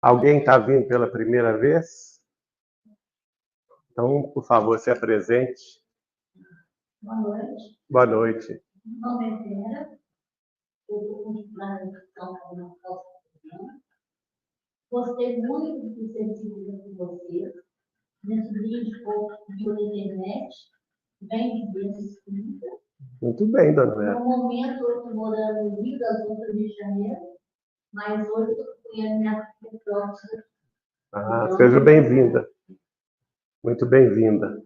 Alguém está vindo pela primeira vez? Então, por favor, se apresente. Boa noite. Boa noite. Meu nome é Vera. Eu estou continuando na programa. Gostei muito de ser seguida por vocês. Nesse vídeo pela internet, vem de Deus escrita. Muito bem, dona Vera. No momento, eu estou morando no Rio das Ostras, Rio de Janeiro, mas hoje eu fui a minha filha próxima. Seja bem-vinda. Muito bem-vinda.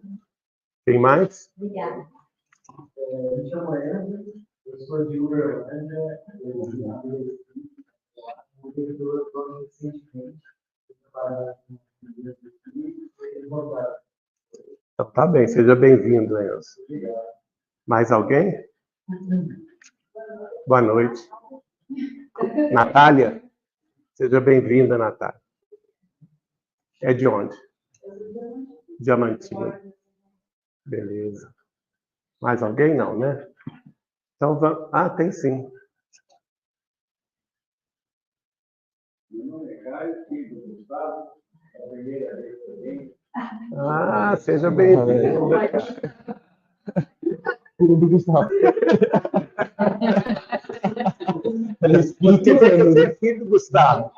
Quem mais? Obrigada. Me chamo André, eu sou de Uberlândia, eu recentemente trabalhar com Então, tá bem, seja bem-vindo, Enzo. Mais alguém? Boa noite. Natália? Seja bem-vinda, Natália. É de onde? Diamantina. Beleza. Mais alguém? Não, né? Então, vamos... tem sim. Meu nome é Caio, filho do Gustavo, é a primeira vez também. Seja bem-vindo. Filho do Gustavo. Você é filho do Gustavo.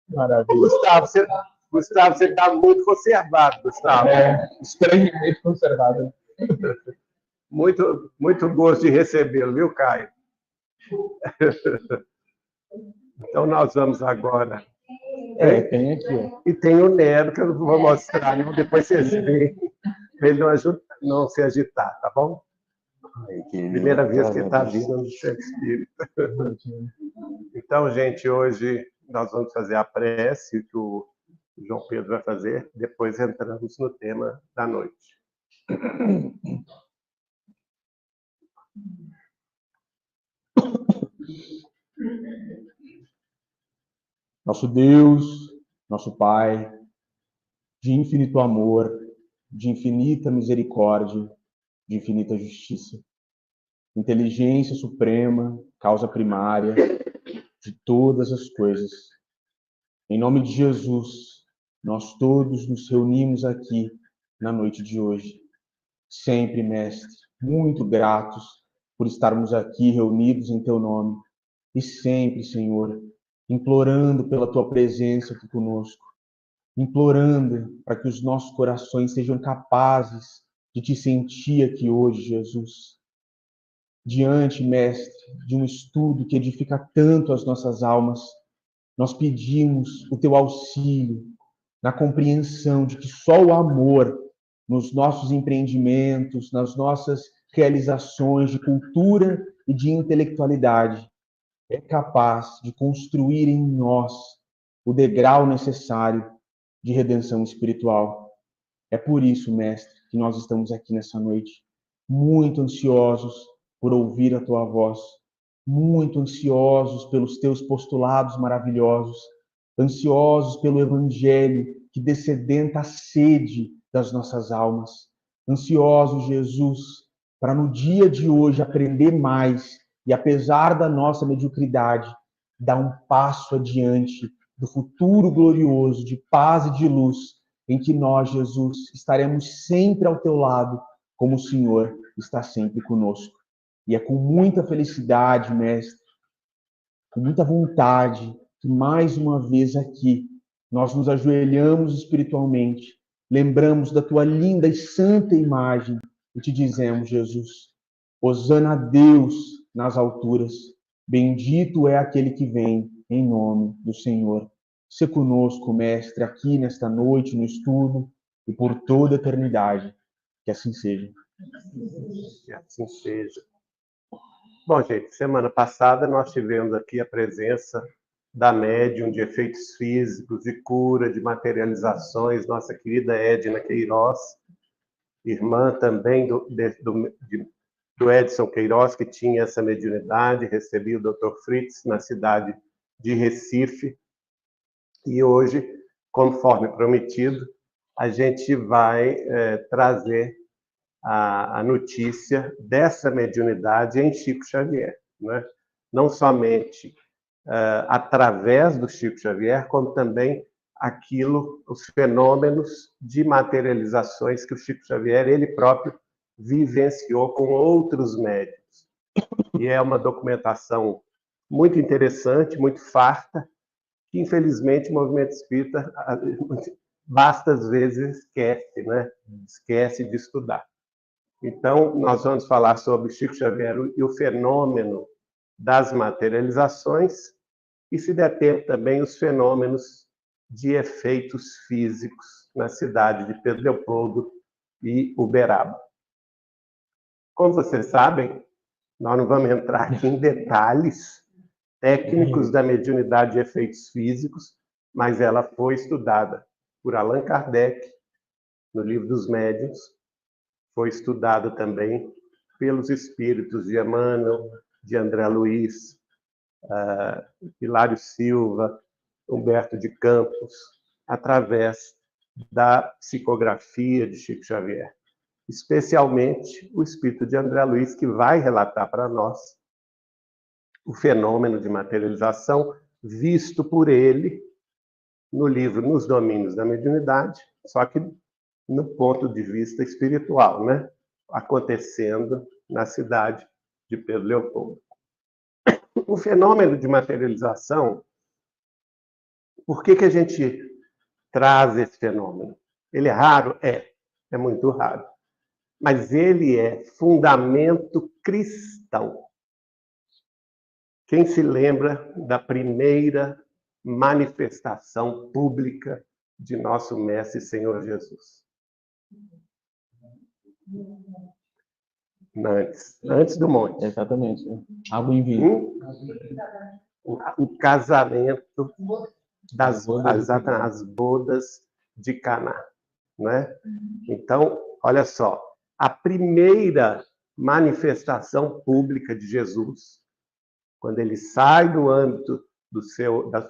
Maravilha. Gustavo, você está muito conservado, Gustavo. Estranhamente conservado. Muito gosto de recebê-lo, viu, Caio? Então, nós vamos agora. Tem aqui, ó. E tem o Nero, que eu não vou mostrar, não. Depois vocês veem, para ele não se agitar, tá bom? Primeira vez que ele está vindo no seu espírito. Então, gente, hoje nós vamos fazer a prece que o João Pedro vai fazer, depois entramos no tema da noite. Nosso Deus, nosso Pai, de infinito amor, de infinita misericórdia, de infinita justiça. Inteligência suprema, causa primária de todas as coisas. Em nome de Jesus, nós todos nos reunimos aqui na noite de hoje. Sempre, Mestre, muito gratos por estarmos aqui reunidos em Teu nome. E sempre, Senhor, implorando pela Tua presença aqui conosco. Implorando para que os nossos corações sejam capazes de Te sentir aqui hoje, Jesus. Diante, Mestre, de um estudo que edifica tanto as nossas almas, nós pedimos o Teu auxílio na compreensão de que só o amor nos nossos empreendimentos, nas nossas realizações de cultura e de intelectualidade, é capaz de construir em nós o degrau necessário de redenção espiritual. É por isso, Mestre, que nós estamos aqui nessa noite, muito ansiosos por ouvir a Tua voz, muito ansiosos pelos Teus postulados maravilhosos, ansiosos pelo Evangelho que descedenta a sede das nossas almas, ansiosos, Jesus, para no dia de hoje aprender mais e, apesar da nossa mediocridade, dar um passo adiante do futuro glorioso de paz e de luz, em que nós, Jesus, estaremos sempre ao Teu lado, como o Senhor está sempre conosco. E é com muita felicidade, Mestre, com muita vontade, que mais uma vez aqui nós nos ajoelhamos espiritualmente, lembramos da Tua linda e santa imagem e Te dizemos, Jesus, hosana a Deus nas alturas, bendito é aquele que vem em nome do Senhor. Se conosco, Mestre, aqui nesta noite, no estudo e por toda a eternidade. Que assim seja. Que assim seja. Bom, gente, semana passada nós tivemos aqui a presença da médium de efeitos físicos, de cura, de materializações, nossa querida Edna Queiroz, irmã também do Edson Queiroz, que tinha essa mediunidade, recebi o Dr. Fritz na cidade de Recife. E hoje, conforme prometido, a gente vai trazer a notícia dessa mediunidade em Chico Xavier, né? Não somente através do Chico Xavier, como também os fenômenos de materializações que o Chico Xavier, ele próprio, vivenciou com outros médiuns. E é uma documentação muito interessante, muito farta, que, infelizmente, o movimento espírita, bastas vezes, esquece, né? Esquece de estudar. Então, nós vamos falar sobre Chico Xavier e o fenômeno das materializações, e, se der tempo, também os fenômenos de efeitos físicos na cidade de Pedro Leopoldo e Uberaba. Como vocês sabem, nós não vamos entrar aqui em detalhes técnicos da mediunidade de efeitos físicos, mas ela foi estudada por Allan Kardec, no Livro dos Médiuns, foi estudada também pelos espíritos de Emmanuel, de André Luiz, Hilário Silva, Humberto de Campos, através da psicografia de Chico Xavier. Especialmente o espírito de André Luiz, que vai relatar para nós o fenômeno de materialização visto por ele no livro Nos Domínios da Mediunidade, só que no ponto de vista espiritual, né? Acontecendo na cidade de Pedro Leopoldo. O fenômeno de materialização, por que a gente traz esse fenômeno? Ele é raro? É muito raro. Mas ele é fundamento cristão. Quem se lembra da primeira manifestação pública de nosso Mestre Senhor Jesus? Antes do monte. Exatamente. Água em vinho. O casamento as bodas de Caná, né? Então, olha só, a primeira manifestação pública de Jesus, quando ele sai do âmbito do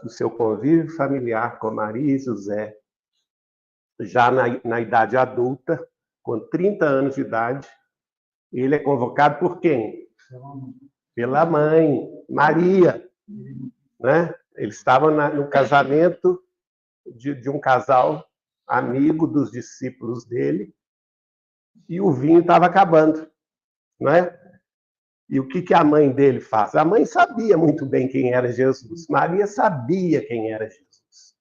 seu convívio familiar com Maria e José, já na idade adulta, com 30 anos de idade, ele é convocado por quem? Pela mãe, Maria, né? Ele estava no casamento de um casal amigo dos discípulos dele, e o vinho estava acabando, né? E o que a mãe dele faz? A mãe sabia muito bem quem era Jesus. Maria sabia quem era Jesus.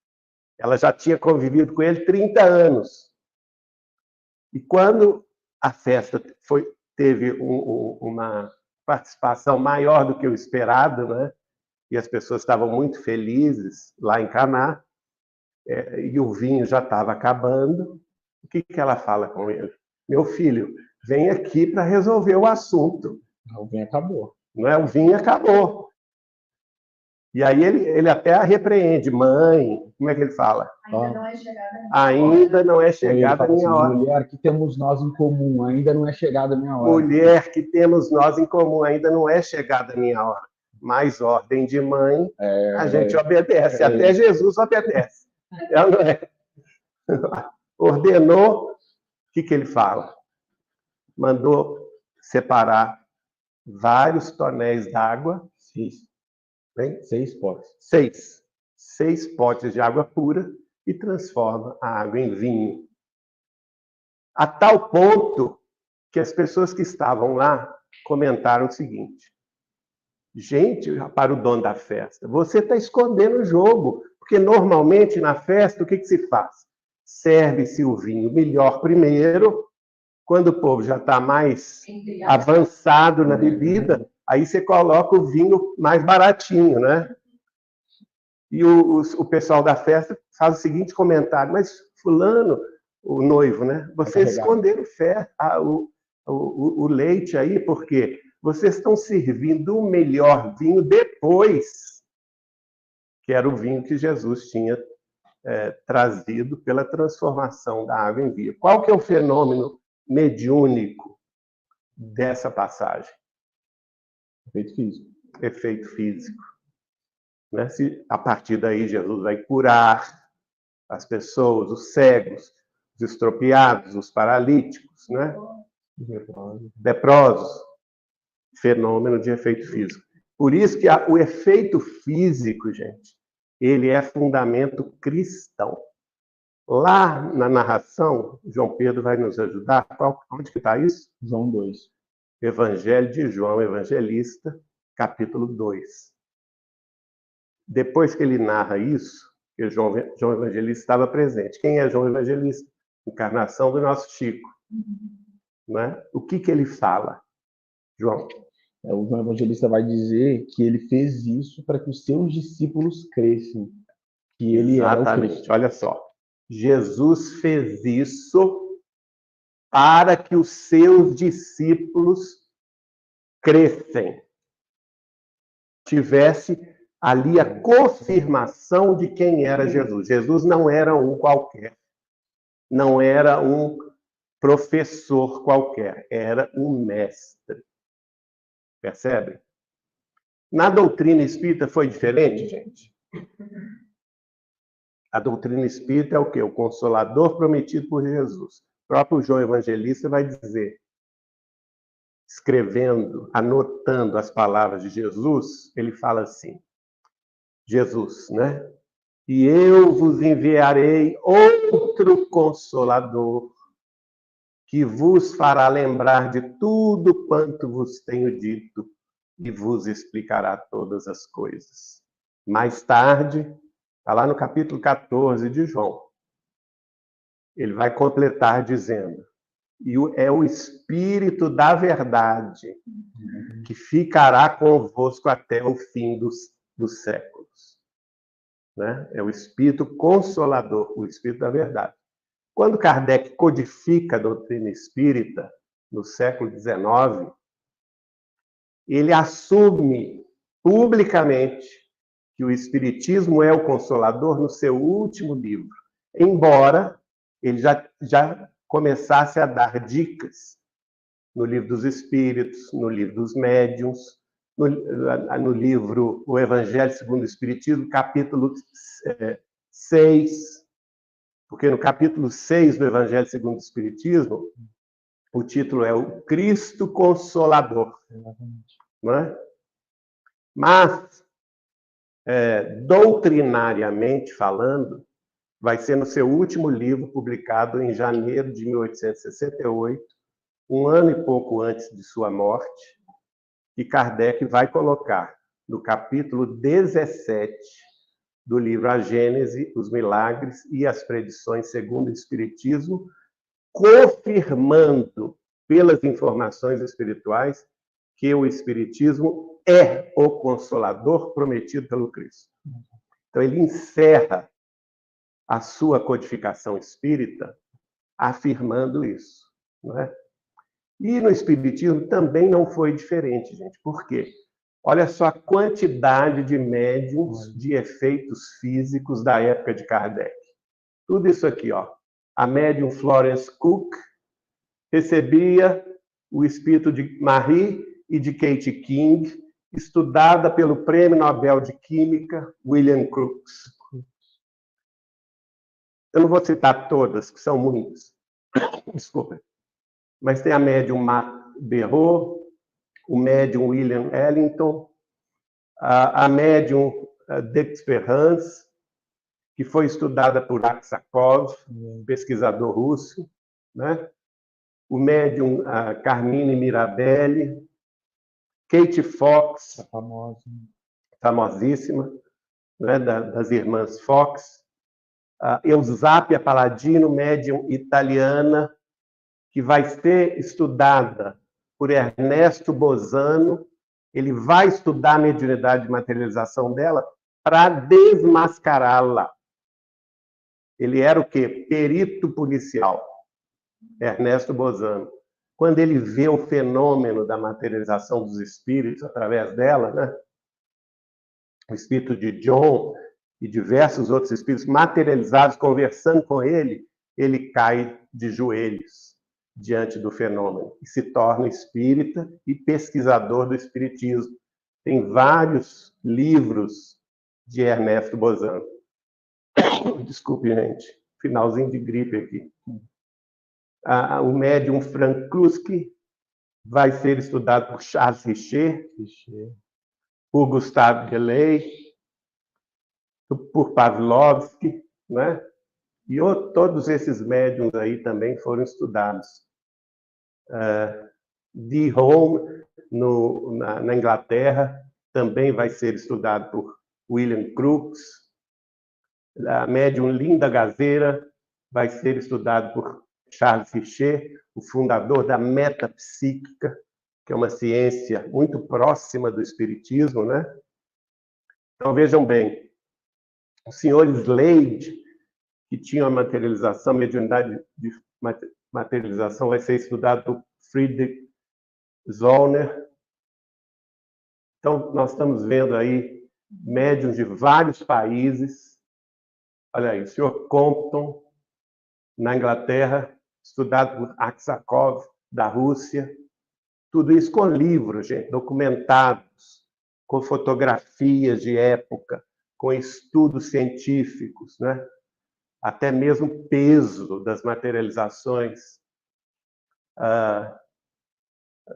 Ela já tinha convivido com ele 30 anos. E quando a festa teve uma participação maior do que o esperado, né? E as pessoas estavam muito felizes lá em Caná, e o vinho já estava acabando, o que ela fala com ele? Meu filho, vem aqui para resolver o assunto. O vinho acabou. Não é? O vinho acabou. E aí ele até a repreende. Mãe, como é que ele fala? Ainda não é chegada a minha Ainda não é chegada a minha hora. Mulher, que temos nós em comum, ainda não é chegada a minha hora. Mulher, que temos nós em comum, ainda não é chegada a minha hora. Mais ordem de mãe, a gente obedece. Até Jesus obedece. Ela não é. Ordenou, o que ele fala? Mandou separar vários tonéis d'água. 6 potes. 6 potes de água pura e transforma a água em vinho. A tal ponto que as pessoas que estavam lá comentaram o seguinte: gente, para o dono da festa, você está escondendo o jogo, porque normalmente na festa o que se faz? Serve-se o vinho melhor primeiro, quando o povo já está mais avançado na bebida, aí você coloca o vinho mais baratinho, né? E o pessoal da festa faz o seguinte comentário: mas fulano, o noivo, né? Vocês esconderam o leite aí, porque vocês estão servindo o melhor vinho depois, que era o vinho que Jesus tinha trazido pela transformação da água em vinho. Qual que é o fenômeno mediúnico dessa passagem? Efeito físico. Efeito físico. Né? A partir daí, Jesus vai curar as pessoas, os cegos, os estropiados, os paralíticos, né? Leprosos. Fenômeno de efeito físico. Por isso que o efeito físico, gente, ele é fundamento cristão. Lá na narração, João Pedro vai nos ajudar. Onde que está isso? João 2. Evangelho de João Evangelista, capítulo 2. Depois que ele narra isso, que João Evangelista estava presente. Quem é João Evangelista? Encarnação do nosso Chico. Né? O que ele fala, João? O João Evangelista vai dizer que ele fez isso para que os seus discípulos cresçam, que ele era o Cristo. Olha só. Jesus fez isso para que os seus discípulos crescem. Tivesse ali a confirmação de quem era Jesus. Jesus não era um qualquer. Não era um professor qualquer. Era um mestre. Percebe? Na doutrina espírita foi diferente, gente? A doutrina espírita é o quê? O Consolador prometido por Jesus. O próprio João Evangelista vai dizer, escrevendo, anotando as palavras de Jesus, ele fala assim, Jesus, né? E eu vos enviarei outro Consolador, que vos fará lembrar de tudo quanto vos tenho dito e vos explicará todas as coisas. Mais tarde, está lá no capítulo 14 de João, ele vai completar dizendo, e é o Espírito da verdade que ficará convosco até o fim dos séculos. Né? É o Espírito Consolador, o Espírito da verdade. Quando Kardec codifica a doutrina espírita, no século XIX, ele assume publicamente que o Espiritismo é o Consolador no seu último livro, embora ele já começasse a dar dicas no Livro dos Espíritos, no Livro dos Médiuns, no livro O Evangelho segundo o Espiritismo, capítulo 6, porque no capítulo 6 do Evangelho segundo o Espiritismo, o título é o Cristo Consolador. Não é? Mas, doutrinariamente falando, vai ser no seu último livro, publicado em janeiro de 1868, um ano e pouco antes de sua morte, que Kardec vai colocar no capítulo 17 do livro A Gênese, os Milagres e as Predições segundo o Espiritismo, confirmando pelas informações espirituais que o Espiritismo é o Consolador prometido pelo Cristo. Então, ele encerra a sua codificação espírita afirmando isso. Não é? E no Espiritismo também não foi diferente, gente. Por quê? Olha só a quantidade de médiuns de efeitos físicos da época de Kardec. Tudo isso aqui, ó. A médium Florence Cook recebia o espírito de Marie e de Kate King, estudada pelo Prêmio Nobel de Química, William Crookes. Eu não vou citar todas, que são muitas. Desculpa. Mas tem a médium Marc Berrault, o médium William Ellington, a médium d'Expérience, que foi estudada por Aksakov, pesquisador russo, né? O médium Carmine Mirabelli, Kate Fox, famosíssima, né? Das irmãs Fox, Eusápia Paladino, médium italiana, que vai ser estudada por Ernesto Bosano. Ele vai estudar a mediunidade de materialização dela para desmascará-la. Ele era o quê? Perito policial, Ernesto Bosano. Quando ele vê o fenômeno da materialização dos espíritos através dela, né? O espírito de John e diversos outros espíritos materializados conversando com ele, ele cai de joelhos diante do fenômeno e se torna espírita e pesquisador do espiritismo. Tem vários livros de Ernesto Bosano. Desculpe, gente. Finalzinho de gripe aqui. O médium Frank Kluski vai ser estudado por Charles Richer. por Gustave Relay, por Pavlovsky, né? E todos esses médiums aí também foram estudados. De Home, na Inglaterra, também vai ser estudado por William Crookes. A médium Linda Gazeira vai ser estudado por Charles Richer, o fundador da metapsíquica, que é uma ciência muito próxima do espiritismo, né? Então, vejam bem, o senhor Slade, que tinha a materialização, mediunidade de materialização, vai ser estudado por Friedrich Zollner. Então, nós estamos vendo aí médiuns de vários países. Olha aí, o senhor Compton, na Inglaterra, estudado por Aksakov, da Rússia. Tudo isso com livros, gente, documentados, com fotografias de época, com estudos científicos, né? Até mesmo o peso das materializações.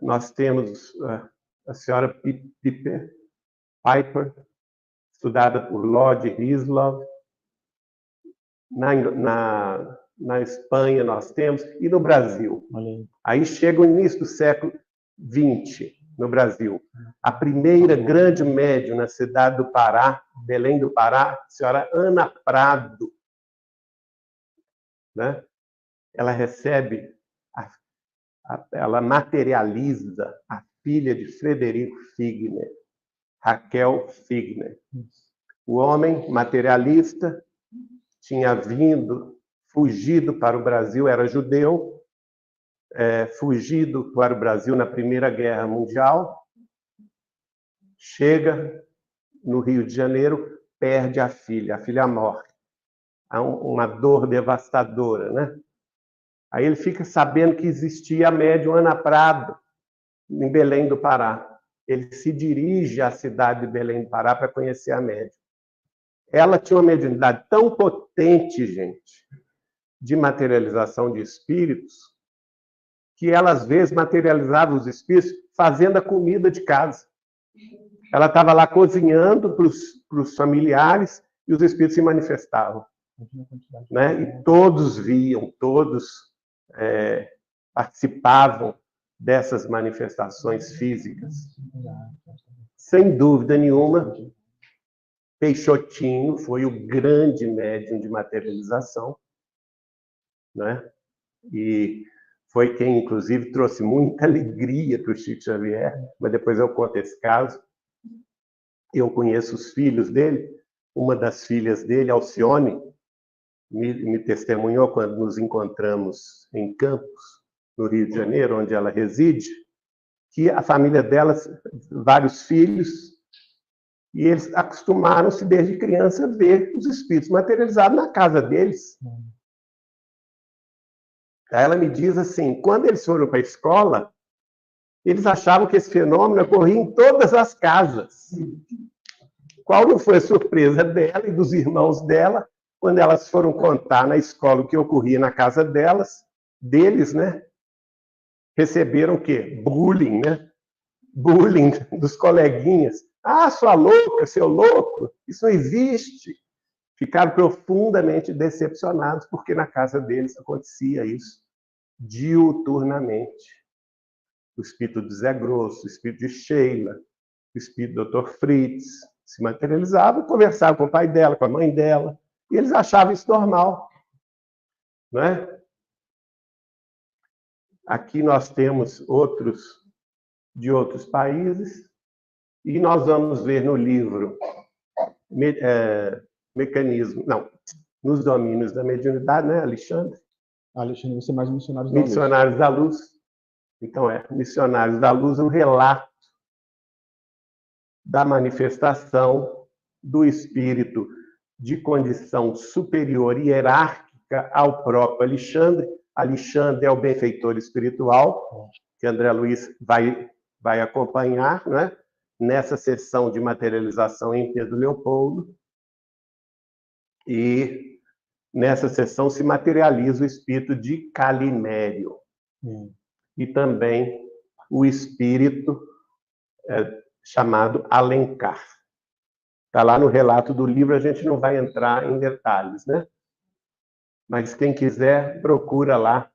Nós temos a senhora Piper, estudada por Lord Hislop. Na Espanha nós temos, e no Brasil. Aí chega o início do século XX, no Brasil. A primeira grande médium na cidade do Pará, Belém do Pará, a senhora Ana Prado, né? Ela recebe, ela materializa a filha de Frederico Figner, Raquel Figner. O homem materialista tinha fugido para o Brasil, era judeu, fugido para o Brasil na Primeira Guerra Mundial, chega no Rio de Janeiro, perde a filha morre. Há uma dor devastadora, né? Aí ele fica sabendo que existia a médium Ana Prado, em Belém do Pará. Ele se dirige à cidade de Belém do Pará para conhecer a médium. Ela tinha uma mediunidade tão potente, gente, de materialização de espíritos, que ela, às vezes, materializava os espíritos fazendo a comida de casa. Ela estava lá cozinhando para os familiares e os espíritos se manifestavam. Né? E todos viam, todos participavam dessas manifestações físicas. Sem dúvida nenhuma, Peixotinho foi o grande médium de materialização, né? E foi quem, inclusive, trouxe muita alegria para o Chico Xavier, mas depois eu conto esse caso. Eu conheço os filhos dele, uma das filhas dele, Alcione, me testemunhou quando nos encontramos em Campos, no Rio de Janeiro, onde ela reside, que a família dela, vários filhos, e eles acostumaram-se desde criança a ver os espíritos materializados na casa deles. Aí ela me diz assim, quando eles foram para a escola, eles achavam que esse fenômeno ocorria em todas as casas. Qual não foi a surpresa dela e dos irmãos dela, quando elas foram contar na escola o que ocorria na casa deles, né? Receberam o quê? Bullying, né? Bullying dos coleguinhas. Ah, sua louca, seu louco, isso não existe. Ficaram profundamente decepcionados, porque na casa deles acontecia isso diuturnamente. O espírito de Zé Grosso, o espírito de Sheila, o espírito do Dr. Fritz se materializavam, conversavam com o pai dela, com a mãe dela, e eles achavam isso normal. Não é? Aqui nós temos outros de outros países, e nós vamos ver no livro Nos Domínios da Mediunidade, né, Alexandre? Alexandre, você é mais Missionários da Luz. Missionários da Luz. Então, Missionários da Luz, um relato da manifestação do espírito de condição superior e hierárquica ao próprio Alexandre. Alexandre é o benfeitor espiritual, que André Luiz vai acompanhar, né? Nessa sessão de materialização em Pedro Leopoldo. E nessa sessão se materializa o espírito de Calimério. E também o espírito chamado Alencar. Está lá no relato do livro, a gente não vai entrar em detalhes, né? Mas quem quiser, procura lá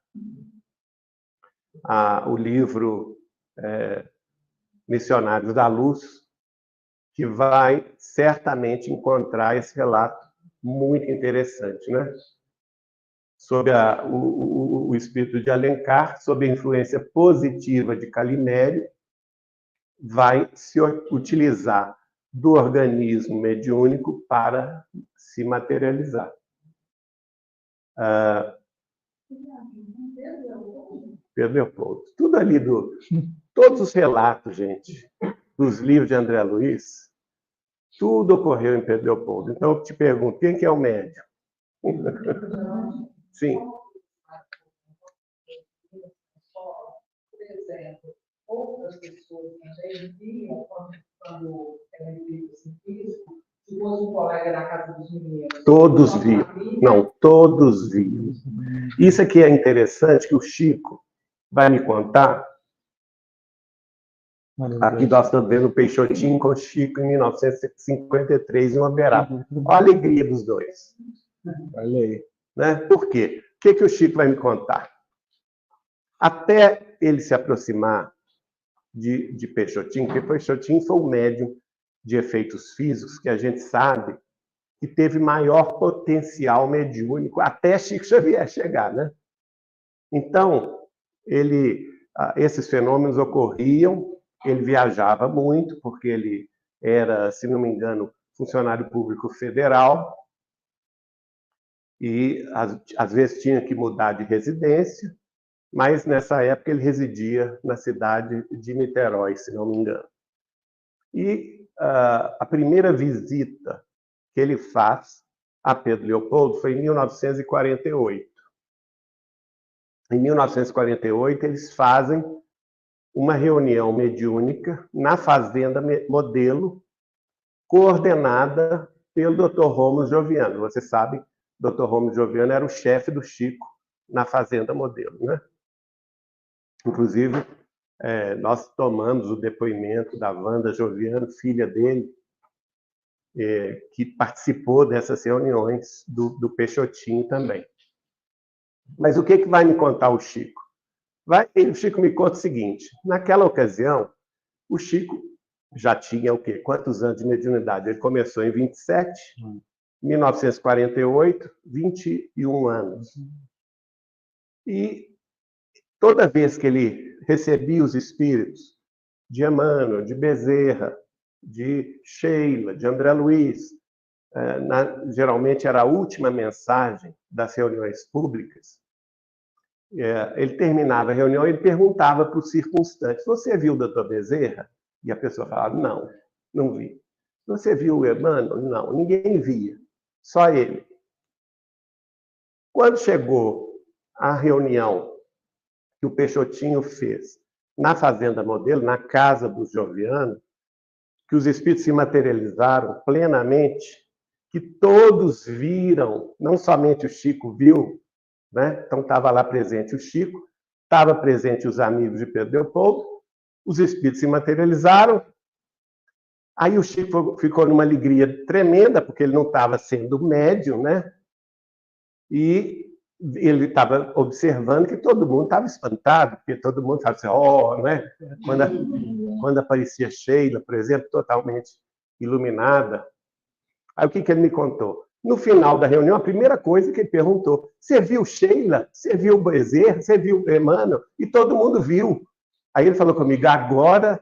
o livro Missionários da Luz, que vai certamente encontrar esse relato muito interessante, né? Sobre o espírito de Alencar, sob a influência positiva de Calimério, vai se utilizar do organismo mediúnico para se materializar. Pedro Leopoldo. Tudo ali todos os relatos, gente, dos livros de André Luiz, tudo ocorreu em Pedro Leopoldo. Então, eu te pergunto, quem que é o médium? Sim. Por exemplo, outras pessoas também viam quando era livro científico, se fosse um colega na casa dos meninos. Todos viam. Não, todos viam. Isso aqui é interessante, que o Chico vai me contar. Aqui nós estamos vendo o Peixotinho com o Chico em 1953 em Uberaba. Olha a alegria dos dois. Olha aí. Né? Por quê? O que o Chico vai me contar? Até ele se aproximar de Peixotinho, porque Peixotinho foi o médium de efeitos físicos que a gente sabe que teve maior potencial mediúnico até Chico Xavier chegar, né? Então, esses fenômenos ocorriam, ele viajava muito, porque ele era, se não me engano, funcionário público federal, e às vezes tinha que mudar de residência, mas nessa época ele residia na cidade de Niterói, se não me engano. E a primeira visita que ele faz a Pedro Leopoldo foi em 1948. Em 1948, eles fazem uma reunião mediúnica na Fazenda Modelo, coordenada pelo Dr. Rômulo Joviano. Você sabe, o Dr. Rômulo Joviano era o chefe do Chico na Fazenda Modelo, né? Inclusive, nós tomamos o depoimento da Wanda Joviano, filha dele, que participou dessas reuniões do Peixotinho também. Mas o que vai me contar o Chico? O Chico me conta o seguinte: naquela ocasião, o Chico já tinha o quê? Quantos anos de mediunidade? Ele começou em 27, 1948, 21 anos. E toda vez que ele recebia os espíritos de Emmanuel, de Bezerra, de Sheila, de André Luiz, geralmente era a última mensagem das reuniões públicas, ele terminava a reunião e ele perguntava para os circunstantes: você viu o doutor Bezerra? E a pessoa falava: não, não vi. Você viu o Emmanuel? Não, ninguém via, só ele. Quando chegou a reunião que o Peixotinho fez na Fazenda Modelo, na casa dos Joviano, que os espíritos se materializaram plenamente, que todos viram, não somente o Chico viu, né? Então estava lá presente o Chico, estava presente os amigos de Pedro Leopoldo, os espíritos se materializaram, aí o Chico ficou numa alegria tremenda, porque ele não estava sendo médium, né? E ele estava observando que todo mundo estava espantado, porque todo mundo estava assim, né? Quando aparecia Sheila, por exemplo, totalmente iluminada. Aí o que ele me contou? No final da reunião, a primeira coisa que ele perguntou: você viu Sheila? Você viu Bezerra? Você viu Emmanuel? E todo mundo viu. Aí ele falou comigo: agora,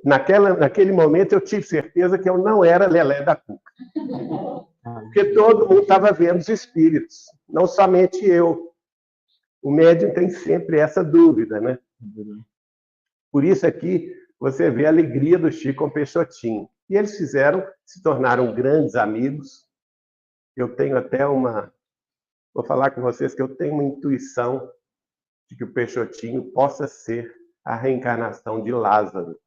naquele momento, eu tive certeza que eu não era Lelé da Cuca. Porque todo mundo estava vendo os espíritos, não somente eu. O médium tem sempre essa dúvida, né? Por isso aqui você vê a alegria do Chico com o Peixotinho. E eles se tornaram grandes amigos. Eu tenho até vou falar com vocês que eu tenho uma intuição de que o Peixotinho possa ser a reencarnação de Lázaro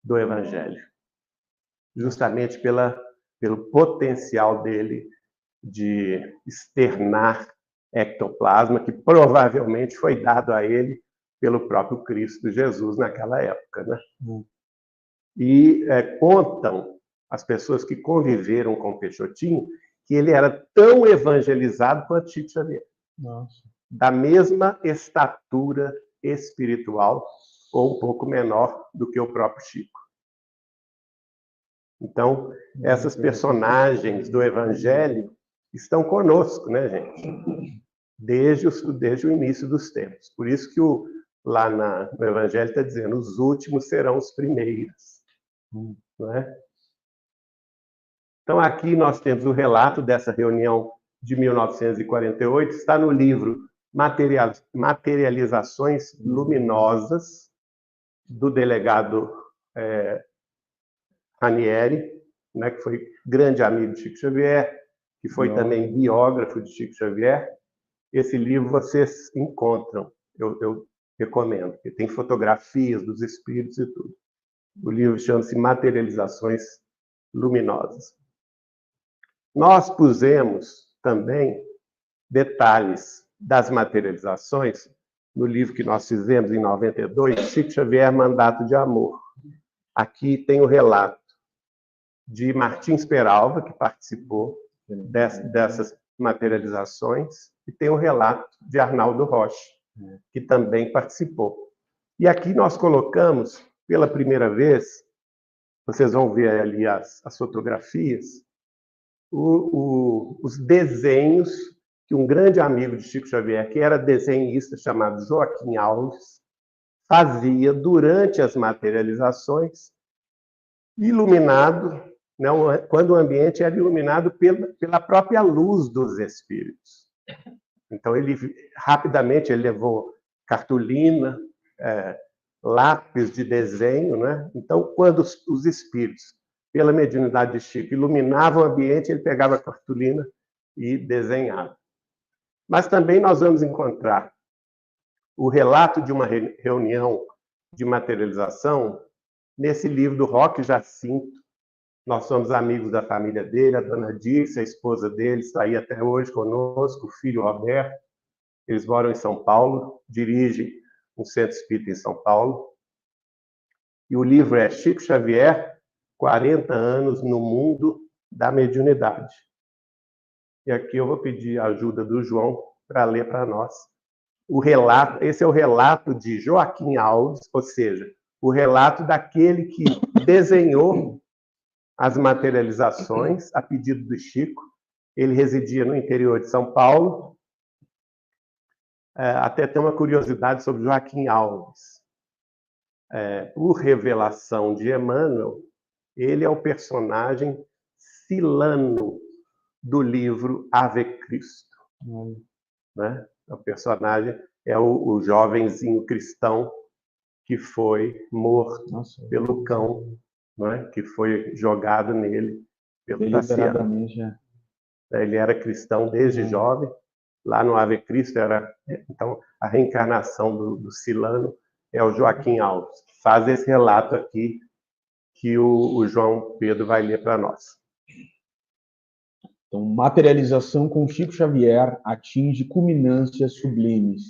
do Evangelho. Justamente pelo potencial dele de externar ectoplasma, que provavelmente foi dado a ele pelo próprio Cristo Jesus naquela época, né? E contam as pessoas que conviveram com Peixotinho que ele era tão evangelizado quanto Chico Xavier. Nossa. Da mesma estatura espiritual, ou um pouco menor do que o próprio Chico. Então, essas personagens do Evangelho estão conosco, né, gente? Desde o início dos tempos. Por isso que lá no Evangelho está dizendo, os últimos serão os primeiros. Não é? Então, aqui nós temos o relato dessa reunião de 1948, está no livro Materializações Luminosas, do delegado Ranieri, né, que foi grande amigo de Chico Xavier, que foi também biógrafo de Chico Xavier. Esse livro vocês encontram, eu recomendo, porque tem fotografias dos espíritos e tudo. O livro chama-se Materializações Luminosas. Nós pusemos também detalhes das materializações no livro que nós fizemos em 92, Chico Xavier, Mandato de Amor. Aqui tem o relato de Martins Peralva, que participou dessas materializações, e tem o relato de Arnaldo Rocha, que também participou. E aqui nós colocamos, pela primeira vez, vocês vão ver ali as fotografias, os desenhos que um grande amigo de Chico Xavier, que era desenhista, chamado Joaquim Alves, fazia durante as materializações, iluminado, né, quando o ambiente era iluminado pela própria luz dos espíritos. Então, rapidamente ele levou cartolina, lápis de desenho, né? Então, quando os espíritos, pela mediunidade de Chico, iluminavam o ambiente, ele pegava a cartolina e desenhava. Mas também nós vamos encontrar o relato de uma reunião de materialização nesse livro do Roque Jacinto. Nós somos amigos da família dele, a dona Dirce, a esposa dele, está aí até hoje conosco, o filho Roberto. Eles moram em São Paulo, dirigem um centro espírita em São Paulo. E o livro é Chico Xavier, 40 anos no mundo da mediunidade. E aqui eu vou pedir a ajuda do João para ler para nós o relato. Esse é o relato de Joaquim Alves, ou seja, o relato daquele que desenhou as materializações a pedido do Chico. Ele residia no interior de São Paulo. Até tem uma curiosidade sobre Joaquim Alves. Por revelação de Emmanuel, ele é o personagem Silano do livro Ave Cristo. Né? O personagem é o jovenzinho cristão que foi morto pelo cão, né? Que foi jogado nele pelo Tassiano. Ele era cristão desde jovem. Lá no Ave Cristo então a reencarnação do Silano é o Joaquim Alves, que faz esse relato aqui que o João Pedro vai ler para nós. Então, materialização com Chico Xavier atinge culminâncias sublimes.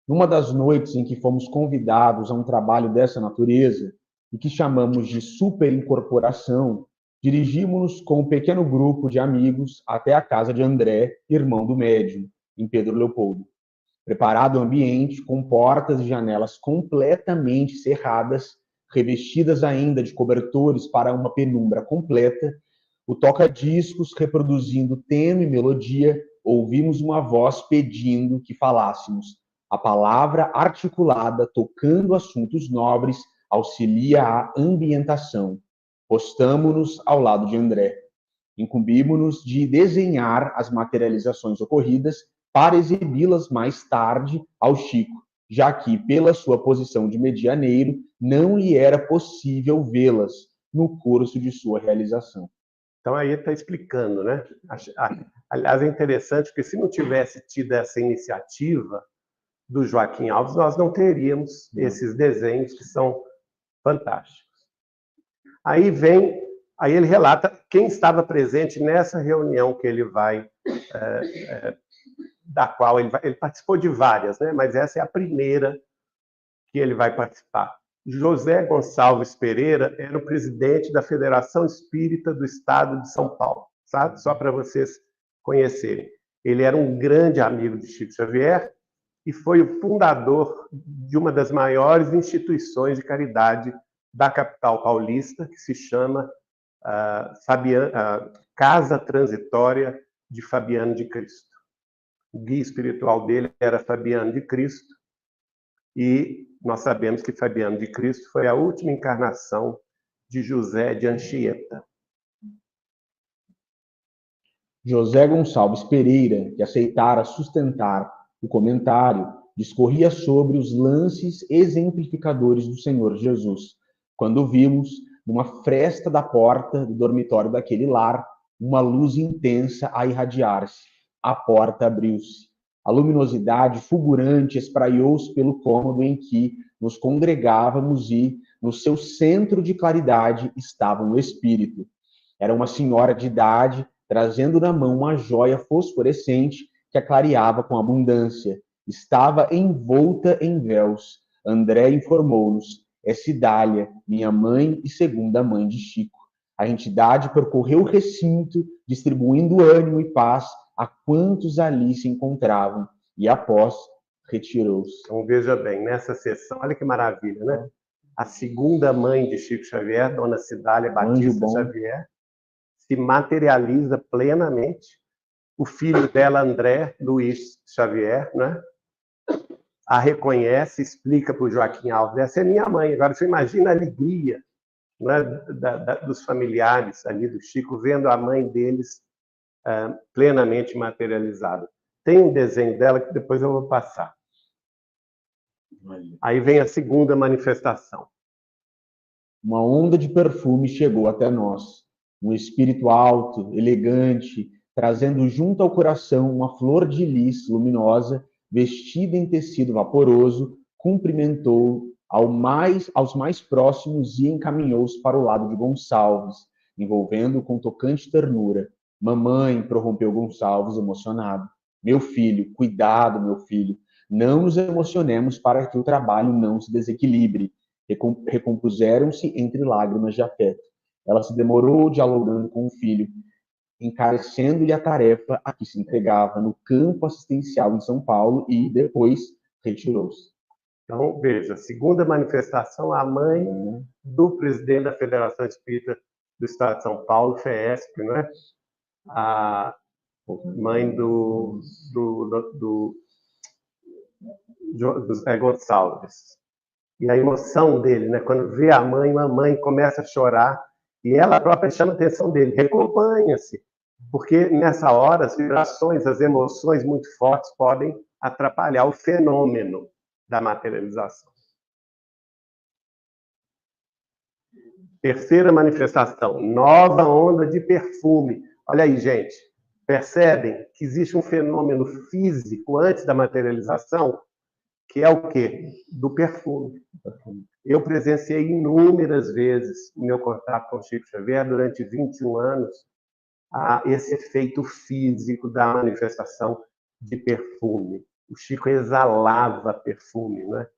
Numa das noites em que fomos convidados a um trabalho dessa natureza, e que chamamos de superincorporação, dirigimos-nos com um pequeno grupo de amigos até a casa de André, irmão do médium, em Pedro Leopoldo. Preparado o ambiente, com portas e janelas completamente cerradas, revestidas ainda de cobertores para uma penumbra completa, o toca-discos reproduzindo tênue melodia, ouvimos uma voz pedindo que falássemos. A palavra articulada, tocando assuntos nobres, auxilia a ambientação. Postamo-nos ao lado de André. Incumbimos-nos de desenhar as materializações ocorridas para exibi-las mais tarde ao Chico, já que, pela sua posição de medianeiro, não lhe era possível vê-las no curso de sua realização. Então, aí está explicando, né? Aliás, é interessante, porque se não tivesse tido essa iniciativa do Joaquim Alves, nós não teríamos esses desenhos que são fantásticos. Aí ele relata quem estava presente nessa reunião que ele vai, da qual ele participou de várias, né? Mas essa é a primeira que ele vai participar. José Gonçalves Pereira era o presidente da Federação Espírita do Estado de São Paulo, sabe? Só para vocês conhecerem. Ele era um grande amigo de Chico Xavier e foi o fundador de uma das maiores instituições de caridade da capital paulista, que se chama Casa Transitória de Fabiano de Cristo. O guia espiritual dele era Fabiano de Cristo, e nós sabemos que Fabiano de Cristo foi a última encarnação de José de Anchieta. José Gonçalves Pereira, que aceitara sustentar o comentário, discorria sobre os lances exemplificadores do Senhor Jesus, quando vimos, numa fresta da porta do dormitório daquele lar, uma luz intensa a irradiar-se. A porta abriu-se. A luminosidade fulgurante espraiou-se pelo cômodo em que nos congregávamos e, no seu centro de claridade, estava um espírito. Era uma senhora de idade, trazendo na mão uma joia fosforescente que a clareava com abundância. Estava envolta em véus. André informou-nos: é Cidália, minha mãe e segunda mãe de Chico. A entidade percorreu o recinto, distribuindo ânimo e paz a quantos ali se encontravam, e após retirou-se. Então veja bem, nessa sessão, olha que maravilha, né? A segunda mãe de Chico Xavier, Dona Cidália Batista Xavier, se materializa plenamente. O filho dela, André Luiz Xavier, né? A reconhece, explica para o Joaquim Alves: essa é minha mãe. Agora você imagina a alegria, né, dos familiares ali do Chico, vendo a mãe deles plenamente materializada. Tem um desenho dela que depois eu vou passar. Aí vem a segunda manifestação. Uma onda de perfume chegou até nós. Um espírito alto, elegante, trazendo junto ao coração uma flor de lis luminosa, vestida em tecido vaporoso, cumprimentou aos mais próximos e encaminhou-os para o lado de Gonçalves, envolvendo com tocante ternura. Mamãe, prorrompeu Gonçalves, emocionado. Meu filho, cuidado, meu filho. Não nos emocionemos para que o trabalho não se desequilibre. Recompuseram-se entre lágrimas de afeto. Ela se demorou dialogando com o filho, encarecendo-lhe a tarefa a que se entregava no campo assistencial em São Paulo e, depois, retirou-se. Então, veja, segunda manifestação, a mãe do presidente da Federação Espírita do Estado de São Paulo, FEESP, não é? A mãe do José Gonçalves. E a emoção dele, né? Quando vê a mamãe começa a chorar, e ela própria chama a atenção dele: recompanha-se, porque nessa hora as vibrações, as emoções muito fortes podem atrapalhar o fenômeno da materialização. Terceira manifestação, nova onda de perfume. Olha aí, gente, percebem que existe um fenômeno físico antes da materialização, que é o quê? Do perfume. Eu presenciei inúmeras vezes no meu contato com o Chico Xavier, durante 21 anos, esse efeito físico da manifestação de perfume. O Chico exalava perfume, né?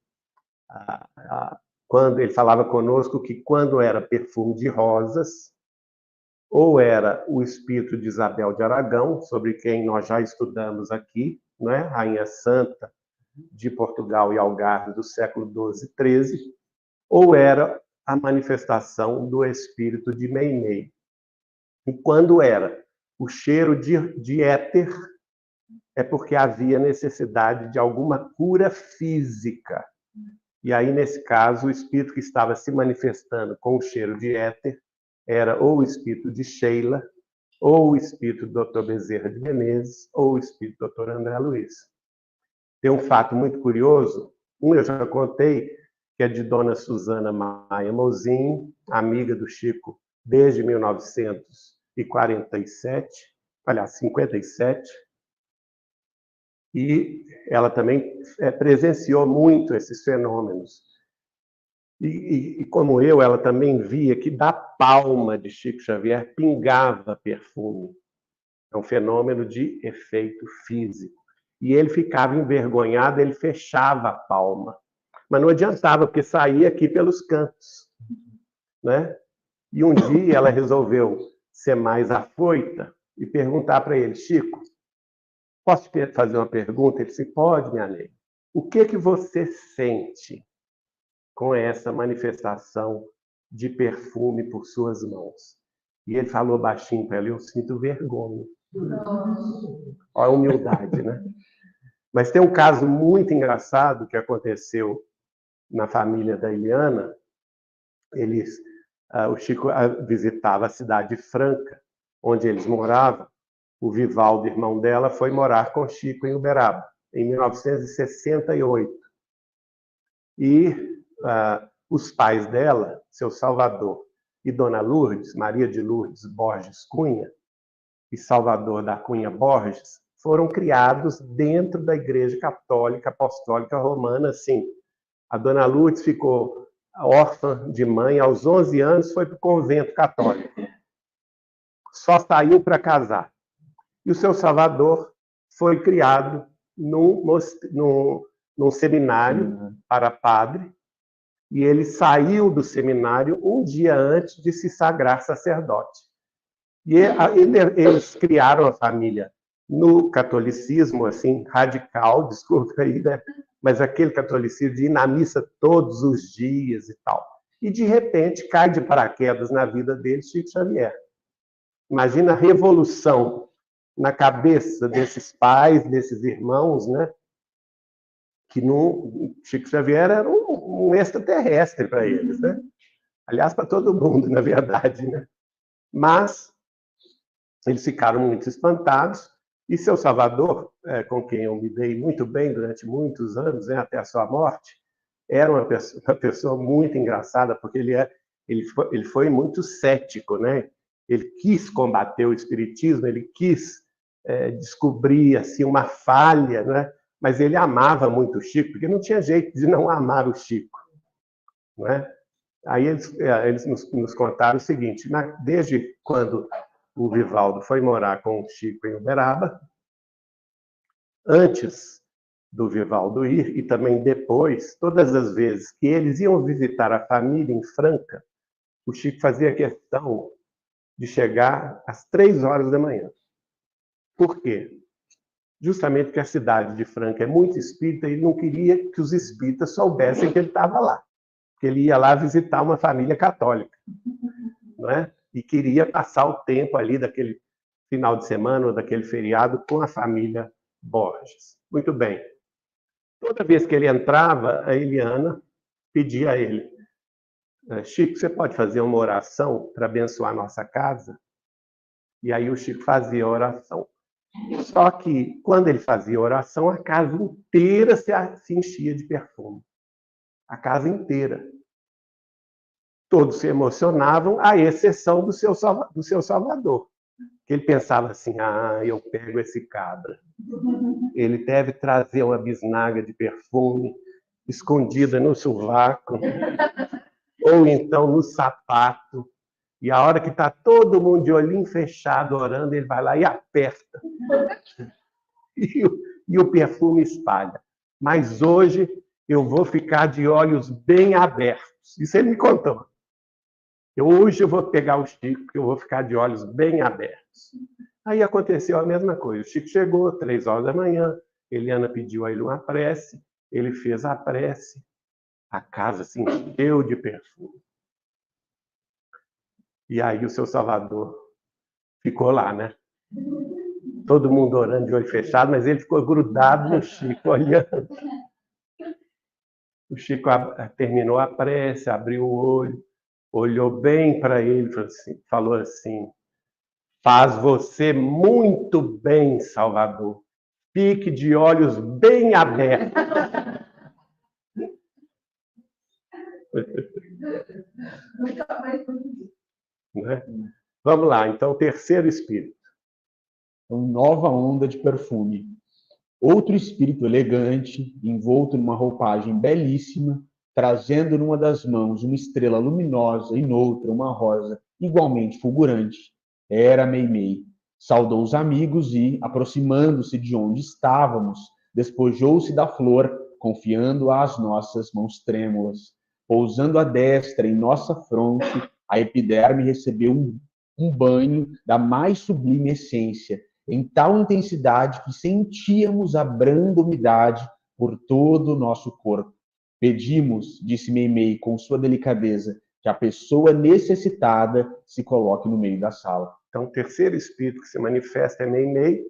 Quando ele falava conosco que quando era perfume de rosas, ou era o espírito de Isabel de Aragão, sobre quem nós já estudamos aqui, né? Rainha Santa de Portugal e Algarve do século XII e XIII, ou era a manifestação do espírito de Meimei. E quando era o cheiro de éter, é porque havia necessidade de alguma cura física. E aí, nesse caso, o espírito que estava se manifestando com o cheiro de éter era ou o espírito de Sheila, ou o espírito do Dr. Bezerra de Menezes, ou o espírito do Dr. André Luiz. Tem um fato muito curioso, eu já contei, que é de Dona Susana Maia Mozinho, amiga do Chico desde 1947, aliás, 57, e ela também presenciou muito esses fenômenos. E como ela também via que da palma de Chico Xavier pingava perfume. É um fenômeno de efeito físico. E ele ficava envergonhado, ele fechava a palma. Mas não adiantava, porque saía aqui pelos cantos, né? E um dia ela resolveu ser mais afoita e perguntar para ele: Chico, posso te fazer uma pergunta? Ele disse: pode, minha nega. O que você sente com essa manifestação de perfume por suas mãos? E ele falou baixinho para ela: eu sinto vergonha. Olha a humildade, né? Mas tem um caso muito engraçado que aconteceu na família da Eliana. O Chico visitava a cidade de Franca, onde eles moravam. O Vivaldo, irmão dela, foi morar com o Chico em Uberaba, em 1968. E os pais dela, seu Salvador e Dona Lourdes, Maria de Lourdes Borges Cunha, e Salvador da Cunha Borges, foram criados dentro da Igreja Católica Apostólica Romana, sim. A Dona Lourdes ficou órfã de mãe, aos 11 anos foi para o convento católico. Só saiu para casar. E o seu Salvador foi criado num seminário para padre, e ele saiu do seminário um dia antes de se sagrar sacerdote. E eles criaram a família no catolicismo, assim, radical, desculpa aí, né? Mas aquele catolicismo de ir na missa todos os dias e tal. E, de repente, cai de paraquedas na vida dele Chico Xavier. Imagina a revolução na cabeça desses pais, desses irmãos, né? Que Chico Xavier era um extraterrestre para eles, né? Aliás, para todo mundo, na verdade, né? Mas eles ficaram muito espantados, e seu Salvador, com quem eu me dei muito bem durante muitos anos, né, até a sua morte, era uma pessoa muito engraçada, porque ele foi muito cético, né? Ele quis combater o espiritismo, ele quis descobrir assim, uma falha, né? Mas ele amava muito o Chico, porque não tinha jeito de não amar o Chico, né? Aí eles nos contaram o seguinte: desde quando o Vivaldo foi morar com o Chico em Uberaba, antes do Vivaldo ir, e também depois, todas as vezes que eles iam visitar a família em Franca, o Chico fazia questão de chegar às 3h da manhã. Por quê? Justamente porque a cidade de Franca é muito espírita, e ele não queria que os espíritas soubessem que ele estava lá, porque ele ia lá visitar uma família católica, não é? E queria passar o tempo ali daquele final de semana ou daquele feriado com a família Borges. Muito bem. Toda vez que ele entrava, a Eliana pedia a ele: Chico, você pode fazer uma oração para abençoar a nossa casa? E aí o Chico fazia a oração. Só que, quando ele fazia a oração, a casa inteira se enchia de perfume. A casa inteira. Todos se emocionavam, à exceção do seu Salvador. Que ele pensava assim: eu pego esse cabra. Ele deve trazer uma bisnaga de perfume escondida no sovaco, ou então no sapato. E a hora que está todo mundo de olhinho fechado orando, ele vai lá e aperta. E o perfume espalha. Mas hoje eu vou ficar de olhos bem abertos. Isso ele me contou. Hoje eu vou pegar o Chico, que eu vou ficar de olhos bem abertos. Aí aconteceu a mesma coisa. O Chico chegou, 3h da manhã, Eliana pediu a ele uma prece, ele fez a prece, a casa se encheu de perfume. E aí o seu Salvador ficou lá, né? Todo mundo orando de olho fechado, mas ele ficou grudado no Chico, olhando. O Chico terminou a prece, abriu o olho, olhou bem para ele e falou assim: faz você muito bem, Salvador. Fique de olhos bem abertos. Né? Vamos lá, então, o terceiro espírito. Uma nova onda de perfume. Outro espírito elegante, envolto numa roupagem belíssima, trazendo numa das mãos uma estrela luminosa e noutra uma rosa igualmente fulgurante. Era Meimei. Saudou os amigos e, aproximando-se de onde estávamos, despojou-se da flor confiando às nossas mãos trêmulas. Pousando a destra em nossa fronte, a epiderme recebeu um banho da mais sublime essência, em tal intensidade que sentíamos a branda umidade por todo o nosso corpo. Pedimos, disse Meimei com sua delicadeza, que a pessoa necessitada se coloque no meio da sala. Então, o terceiro espírito que se manifesta é Meimei,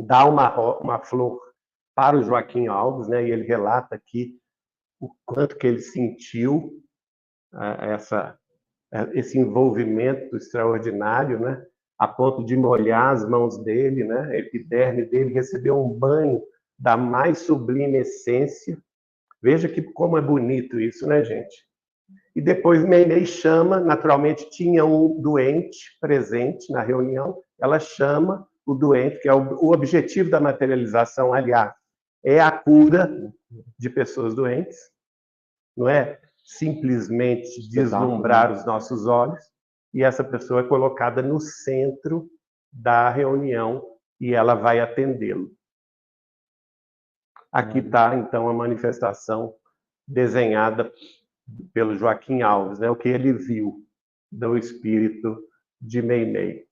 dá uma flor para o Joaquim Alves, né? E ele relata aqui o quanto que ele sentiu esse envolvimento extraordinário, né? A ponto de molhar as mãos dele, né? A epiderme dele recebeu um banho da mais sublime essência. Veja que como é bonito isso, né, gente? E depois Meimei chama, naturalmente tinha um doente presente na reunião, ela chama o doente, que é o objetivo da materialização, aliás, é a cura de pessoas doentes, não é simplesmente deslumbrar os nossos olhos, e essa pessoa é colocada no centro da reunião e ela vai atendê-lo. Aqui está, então, a manifestação desenhada pelo Joaquim Alves, né? O que ele viu do espírito de Meimei.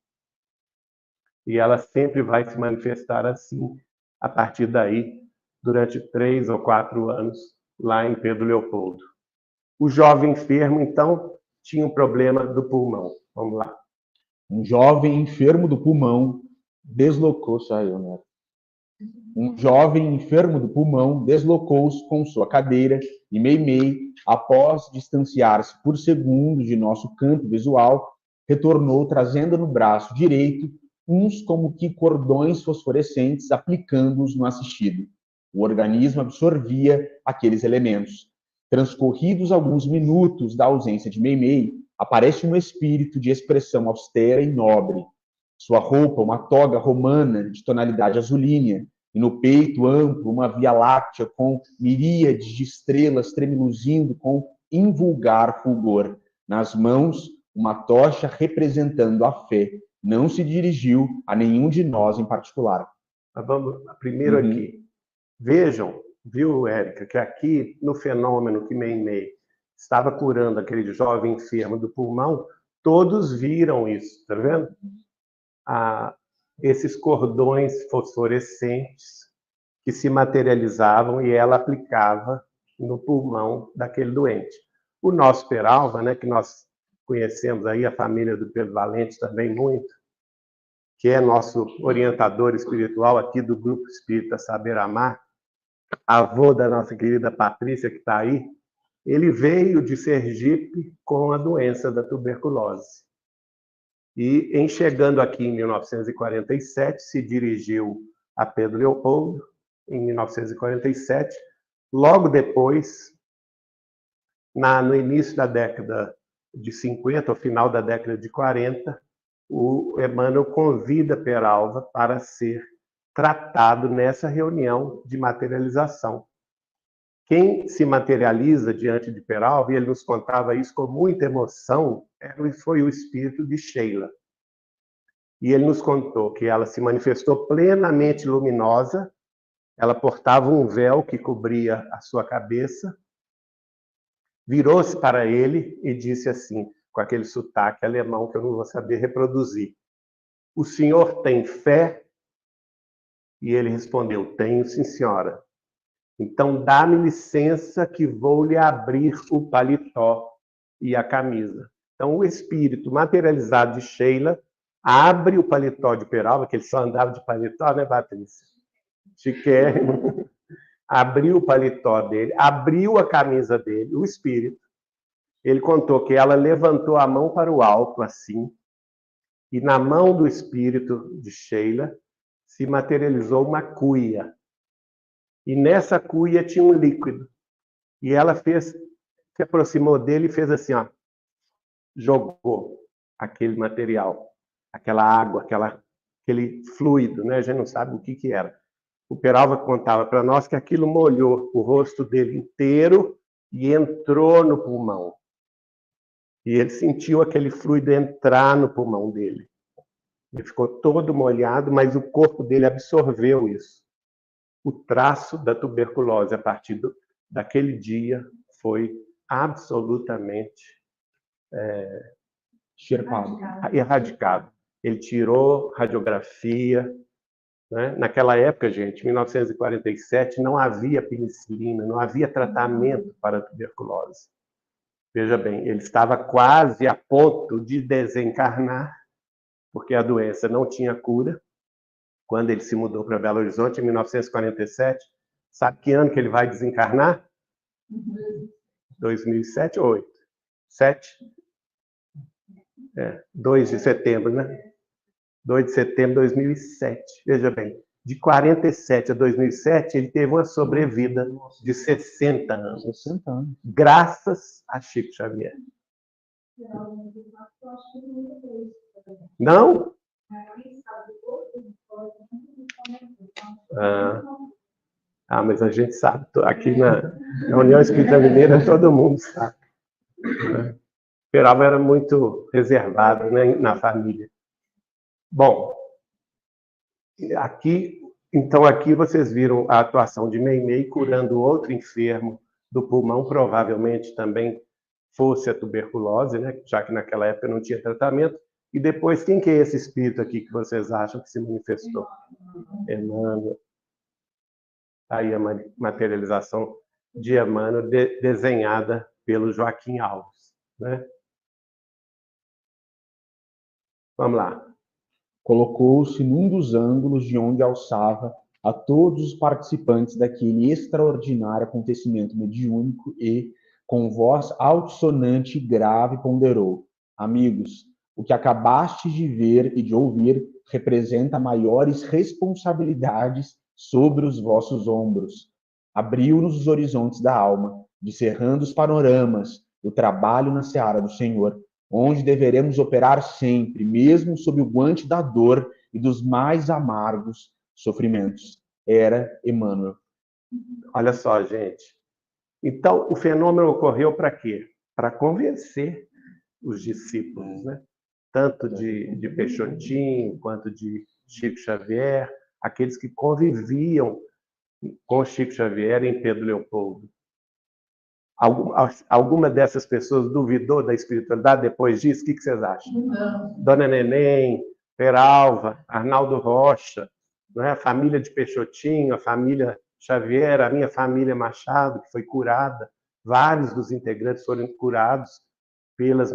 E ela sempre vai se manifestar assim, a partir daí, durante 3 ou 4 anos, lá em Pedro Leopoldo. O jovem enfermo, então, tinha um problema do pulmão. Vamos lá. Um jovem enfermo do pulmão deslocou-se, Um jovem enfermo do pulmão deslocou-se com sua cadeira e Meimei, após distanciar-se por segundos de nosso campo visual, retornou trazendo no braço direito uns como que cordões fosforescentes, aplicando-os no assistido. O organismo absorvia aqueles elementos. Transcorridos alguns minutos da ausência de Meimei, aparece um espírito de expressão austera e nobre. Sua roupa, uma toga romana de tonalidade azulínea, e no peito amplo uma via láctea com miríades de estrelas tremeluzindo com invulgar fulgor. Nas mãos, uma tocha representando a fé. Não se dirigiu a nenhum de nós em particular. Mas vamos primeiro aqui. Vejam, viu, Érica, que aqui no fenômeno que Meimei estava curando aquele jovem enfermo do pulmão, todos viram isso, tá vendo? Esses cordões fosforescentes que se materializavam e ela aplicava no pulmão daquele doente. O nosso Peralva, né, que nós conhecemos aí, a família do Pedro Valente também muito, que é nosso orientador espiritual aqui do Grupo Espírita Saber Amar, avô da nossa querida Patrícia, que está aí, ele veio de Sergipe com a doença da tuberculose. E, em chegando aqui em 1947, se dirigiu a Pedro Leopoldo, em 1947. Logo depois, no início da década de 50, ao final da década de 40, o Emmanuel convida Peralva para ser tratado nessa reunião de materialização. Quem se materializa diante de Peralva, e ele nos contava isso com muita emoção, foi o espírito de Sheila. E ele nos contou que ela se manifestou plenamente luminosa, ela portava um véu que cobria a sua cabeça, virou-se para ele e disse assim, com aquele sotaque alemão que eu não vou saber reproduzir: "O senhor tem fé?" E ele respondeu: "Tenho, sim, senhora." "Então, dá-me licença que vou lhe abrir o paletó e a camisa." Então, o espírito materializado de Sheila abre o paletó de Peralva, que ele só andava de paletó, né, Patrícia? Chiquérrimo. Abriu o paletó dele, abriu a camisa dele, o espírito. Ele contou que ela levantou a mão para o alto, assim, e na mão do espírito de Sheila se materializou uma cuia. E nessa cuia tinha um líquido. E ela se aproximou dele e fez assim, ó, jogou aquele material, aquela água, aquele fluido, né? A gente não sabe o que era. O Peralva contava para nós que aquilo molhou o rosto dele inteiro e entrou no pulmão. E ele sentiu aquele fluido entrar no pulmão dele. Ele ficou todo molhado, mas o corpo dele absorveu isso. o traço da tuberculose, a partir daquele dia, foi absolutamente Extirpado. erradicado. Ele tirou radiografia, né? Naquela época, gente, 1947, não havia penicilina, não havia tratamento para a tuberculose. Veja bem, ele estava quase a ponto de desencarnar, porque a doença não tinha cura. Quando ele se mudou para Belo Horizonte, em 1947, sabe que ano que ele vai desencarnar? 2007 ou 8? 7? 2 de setembro, né? 2 de setembro de 2007. Veja bem, de 47 a 2007, ele teve uma sobrevida de 60 anos. 60 anos. Graças a Chico Xavier. Não? Mas a gente sabe. Aqui na União Espírita Mineira, todo mundo sabe. Peralva era muito reservado, né, na família. Bom, então aqui vocês viram a atuação de Meimei curando outro enfermo do pulmão, provavelmente também fosse a tuberculose, né, já que naquela época não tinha tratamento. E depois, quem que é esse espírito aqui que vocês acham que se manifestou? Emmanuel. Aí a materialização de Emmanuel, desenhada pelo Joaquim Alves, né? Vamos lá. Colocou-se num dos ângulos de onde alçava a todos os participantes daquele extraordinário acontecimento mediúnico e, com voz altissonante e grave, ponderou: amigos, o que acabastes de ver e de ouvir representa maiores responsabilidades sobre os vossos ombros. Abriu-nos os horizontes da alma, descerrando os panoramas do trabalho na seara do Senhor, onde deveremos operar sempre, mesmo sob o guante da dor e dos mais amargos sofrimentos. Era Emmanuel. Olha só, gente. Então, o fenômeno ocorreu para quê? Para convencer os discípulos, né? Tanto de Peixotinho, quanto de Chico Xavier, aqueles que conviviam com Chico Xavier em Pedro Leopoldo. Alguma dessas pessoas duvidou da espiritualidade depois disso? O que vocês acham? Não. Dona Neném, Peralva, Arnaldo Rocha, né? A família de Peixotinho, a família Xavier, a minha família Machado, que foi curada. Vários dos integrantes foram curados pelas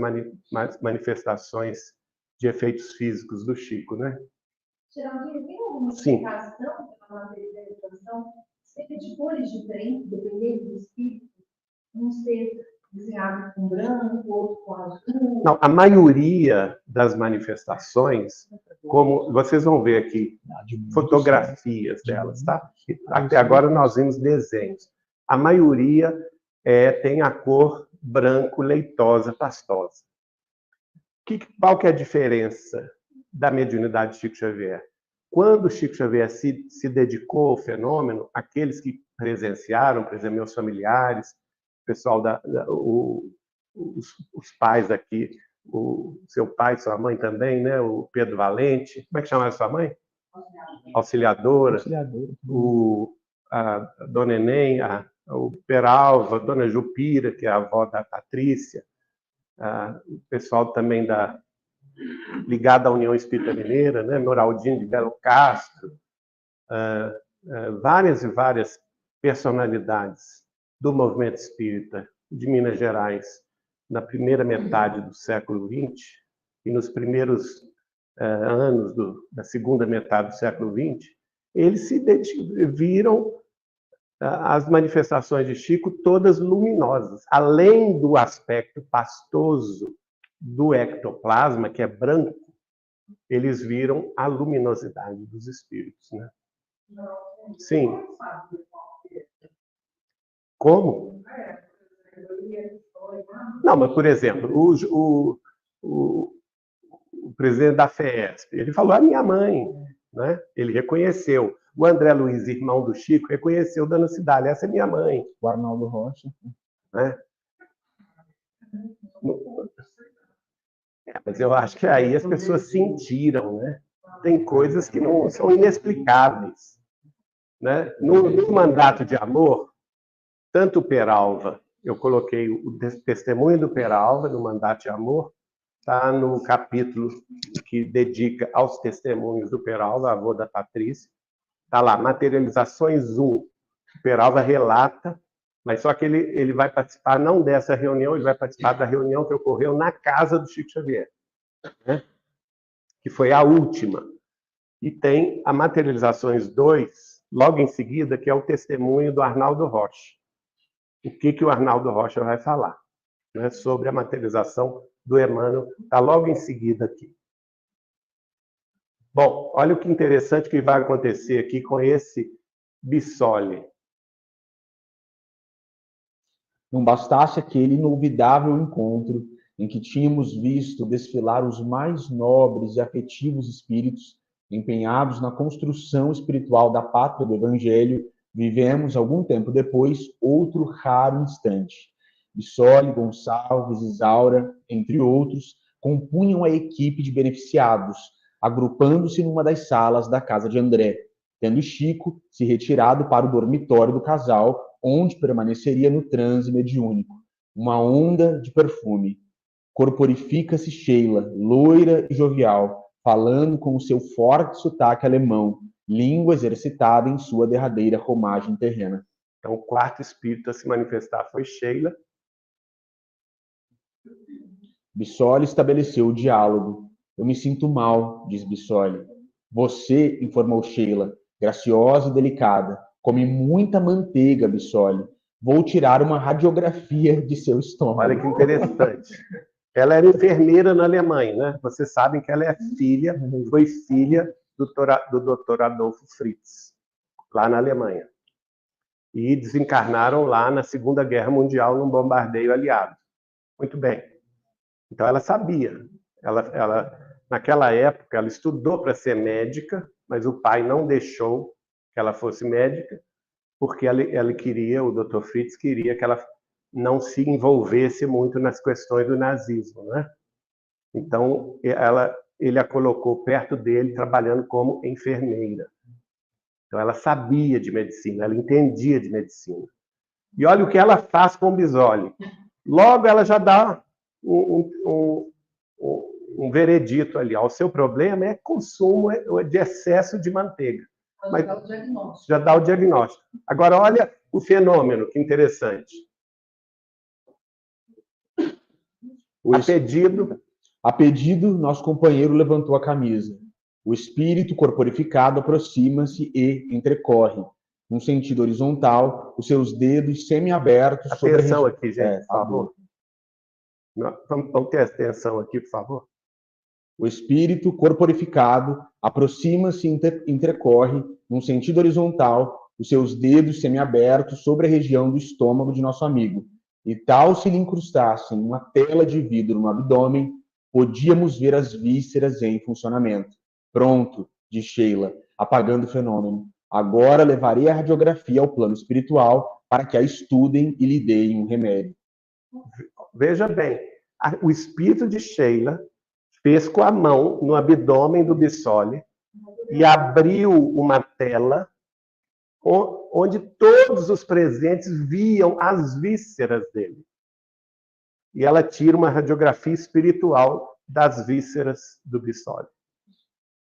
manifestações de efeitos físicos do Chico, né? Geraldinho, tem alguma Sim. explicação para a materialização? Sempre de cores diferentes, dependendo do espírito? Um ser desenhado com branco, outro com azul? Não, a maioria das manifestações, como vocês vão ver aqui, fotografias delas, tá? Até agora nós vimos desenhos. A maioria tem a cor branco, leitosa, pastosa. Qual que é a diferença da mediunidade de Chico Xavier? Quando Chico Xavier se dedicou ao fenômeno, aqueles que presenciaram, por exemplo, meus familiares, pessoal os pais aqui, o seu pai, sua mãe também, né? O Pedro Valente. Como é que chamava sua mãe? Auxiliadora. A Dona Neném, o Peralva, a Dona Jupira, que é a avó da Patrícia, o pessoal também ligado à União Espírita Mineira, né? Noraldinho de Belo Castro, várias e várias personalidades do movimento espírita de Minas Gerais na primeira metade do século XX e nos primeiros anos da segunda metade do século XX, eles viram as manifestações de Chico todas luminosas, além do aspecto pastoso do ectoplasma, que é branco, eles viram a luminosidade dos espíritos, né? Sim. Como? Não, mas, por exemplo, o presidente da FESP, ele falou a minha mãe, né? Ele reconheceu. O André Luiz, irmão do Chico, reconheceu Dona Cidália, essa é minha mãe. O Arnaldo Rocha. Né? Mas eu acho que aí as pessoas sentiram, né? Tem coisas que não são inexplicáveis. né? No mandato de amor, tanto o Peralva, eu coloquei o testemunho do Peralva no mandato de amor, está no capítulo que dedica aos testemunhos do Peralva, avô da Patrícia. Está lá, Materializações 1. O Peralva relata, mas só que ele vai participar não dessa reunião, ele vai participar da reunião que ocorreu na casa do Chico Xavier, né? Que foi a última. E tem a Materializações 2, logo em seguida, que é o testemunho do Arnaldo Rocha. O que o Arnaldo Rocha vai falar, né, sobre a materialização do Emmanuel, está logo em seguida aqui. Bom, olha o que interessante que vai acontecer aqui com esse Bissoli. Não bastasse aquele inolvidável encontro em que tínhamos visto desfilar os mais nobres e afetivos espíritos empenhados na construção espiritual da pátria do Evangelho, vivemos, algum tempo depois, outro raro instante. Bissoli, Gonçalves, Isaura, entre outros, compunham a equipe de beneficiados, agrupando-se numa das salas da casa de André, tendo Chico se retirado para o dormitório do casal, onde permaneceria no transe mediúnico. Uma onda de perfume. Corporifica-se Sheila, loira e jovial, falando com o seu forte sotaque alemão, língua exercitada em sua derradeira romagem terrena. Então, o quarto espírito a se manifestar foi Sheila. Bissoli estabeleceu o diálogo. Eu me sinto mal, diz Bissoli. Você, informou Sheila, graciosa e delicada, come muita manteiga, Bissoli. Vou tirar uma radiografia de seu estômago. Olha que interessante. Ela era enfermeira na Alemanha, né? Vocês sabem que ela é filha, foi filha do Dr. Adolfo Fritz, lá na Alemanha. E desencarnaram lá na Segunda Guerra Mundial num bombardeio aliado. Muito bem. Então ela sabia. Naquela época, ela estudou para ser médica, mas o pai não deixou que ela fosse médica, porque ela queria, o Dr. Fritz queria que ela não se envolvesse muito nas questões do nazismo, né? Então, ele a colocou perto dele, trabalhando como enfermeira. Então, ela sabia de medicina, ela entendia de medicina. E olha o que ela faz com o Bissoli. Logo, ela já dá um veredito ali. O seu problema é consumo de excesso de manteiga. Mas já dá o diagnóstico. Agora, olha o fenômeno, que interessante. A pedido, nosso companheiro levantou a camisa. O espírito corporificado aproxima-se e entrecorre, num sentido horizontal, os seus dedos semi-abertos sobre... Atenção aqui, gente, por favor. Vamos ter atenção aqui, por favor. O espírito corporificado aproxima-se e entrecorre, num sentido horizontal, os seus dedos semi-abertos sobre a região do estômago de nosso amigo. E tal se lhe incrustassem uma tela de vidro no abdômen, podíamos ver as vísceras em funcionamento. Pronto, diz Sheila, apagando o fenômeno. Agora levarei a radiografia ao plano espiritual para que a estudem e lhe deem um remédio. Veja bem, o espírito de Sheila fez com a mão no abdômen do Bissoli e abriu uma tela onde todos os presentes viam as vísceras dele. E ela tira uma radiografia espiritual das vísceras do Bissoli.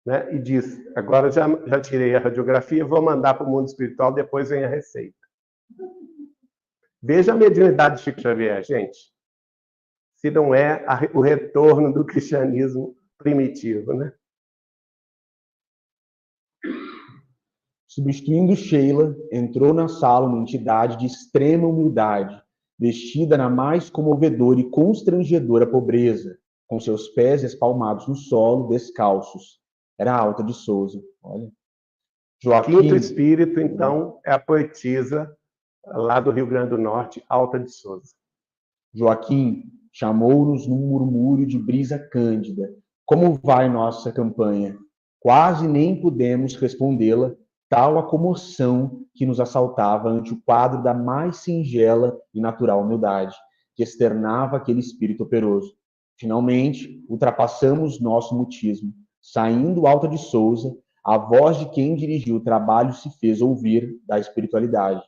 Né? E diz, agora já tirei a radiografia, vou mandar para o mundo espiritual, depois vem a receita. Veja a mediunidade de Chico Xavier, gente. Se não é o retorno do cristianismo primitivo, né? Substituindo Sheila, entrou na sala uma entidade de extrema humildade, vestida na mais comovedora e constrangedora pobreza, com seus pés espalmados no solo, descalços. Era Alta de Souza. Olha. Joaquim... Quinto espírito, então, é a poetisa lá do Rio Grande do Norte, Alta de Souza. Joaquim chamou-nos num murmúrio de brisa cândida. Como vai nossa campanha? Quase nem pudemos respondê-la, tal a comoção que nos assaltava ante o quadro da mais singela e natural humildade, que externava aquele espírito operoso. Finalmente, ultrapassamos nosso mutismo. Saindo Alta de Souza, a voz de quem dirigiu o trabalho se fez ouvir da espiritualidade.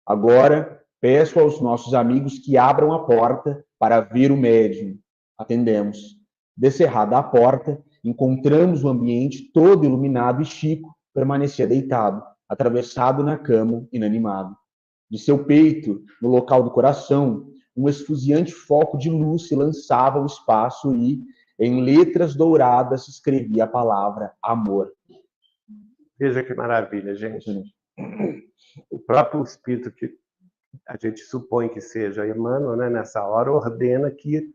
Agora, peço aos nossos amigos que abram a porta para ver o médium. Atendemos. Descerrada a porta, encontramos o ambiente todo iluminado e Chico permanecia deitado, atravessado na cama, inanimado. De seu peito, no local do coração, um esfuziante foco de luz se lançava ao espaço e, em letras douradas, escrevia a palavra amor. Veja que maravilha, gente. O próprio espírito que a gente supõe que seja Emmanuel, né, nessa hora, ordena que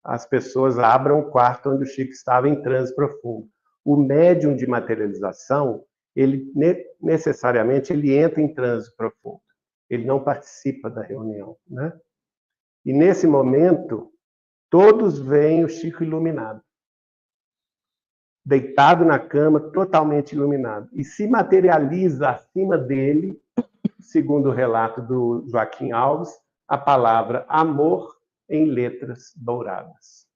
as pessoas abram o quarto onde o Chico estava em transe profundo. O médium de materialização, ele necessariamente ele entra em transe profundo. Ele não participa da reunião, né? E nesse momento, todos veem o Chico iluminado, deitado na cama, totalmente iluminado, e se materializa acima dele, segundo o relato do Joaquim Alves, a palavra amor em letras douradas.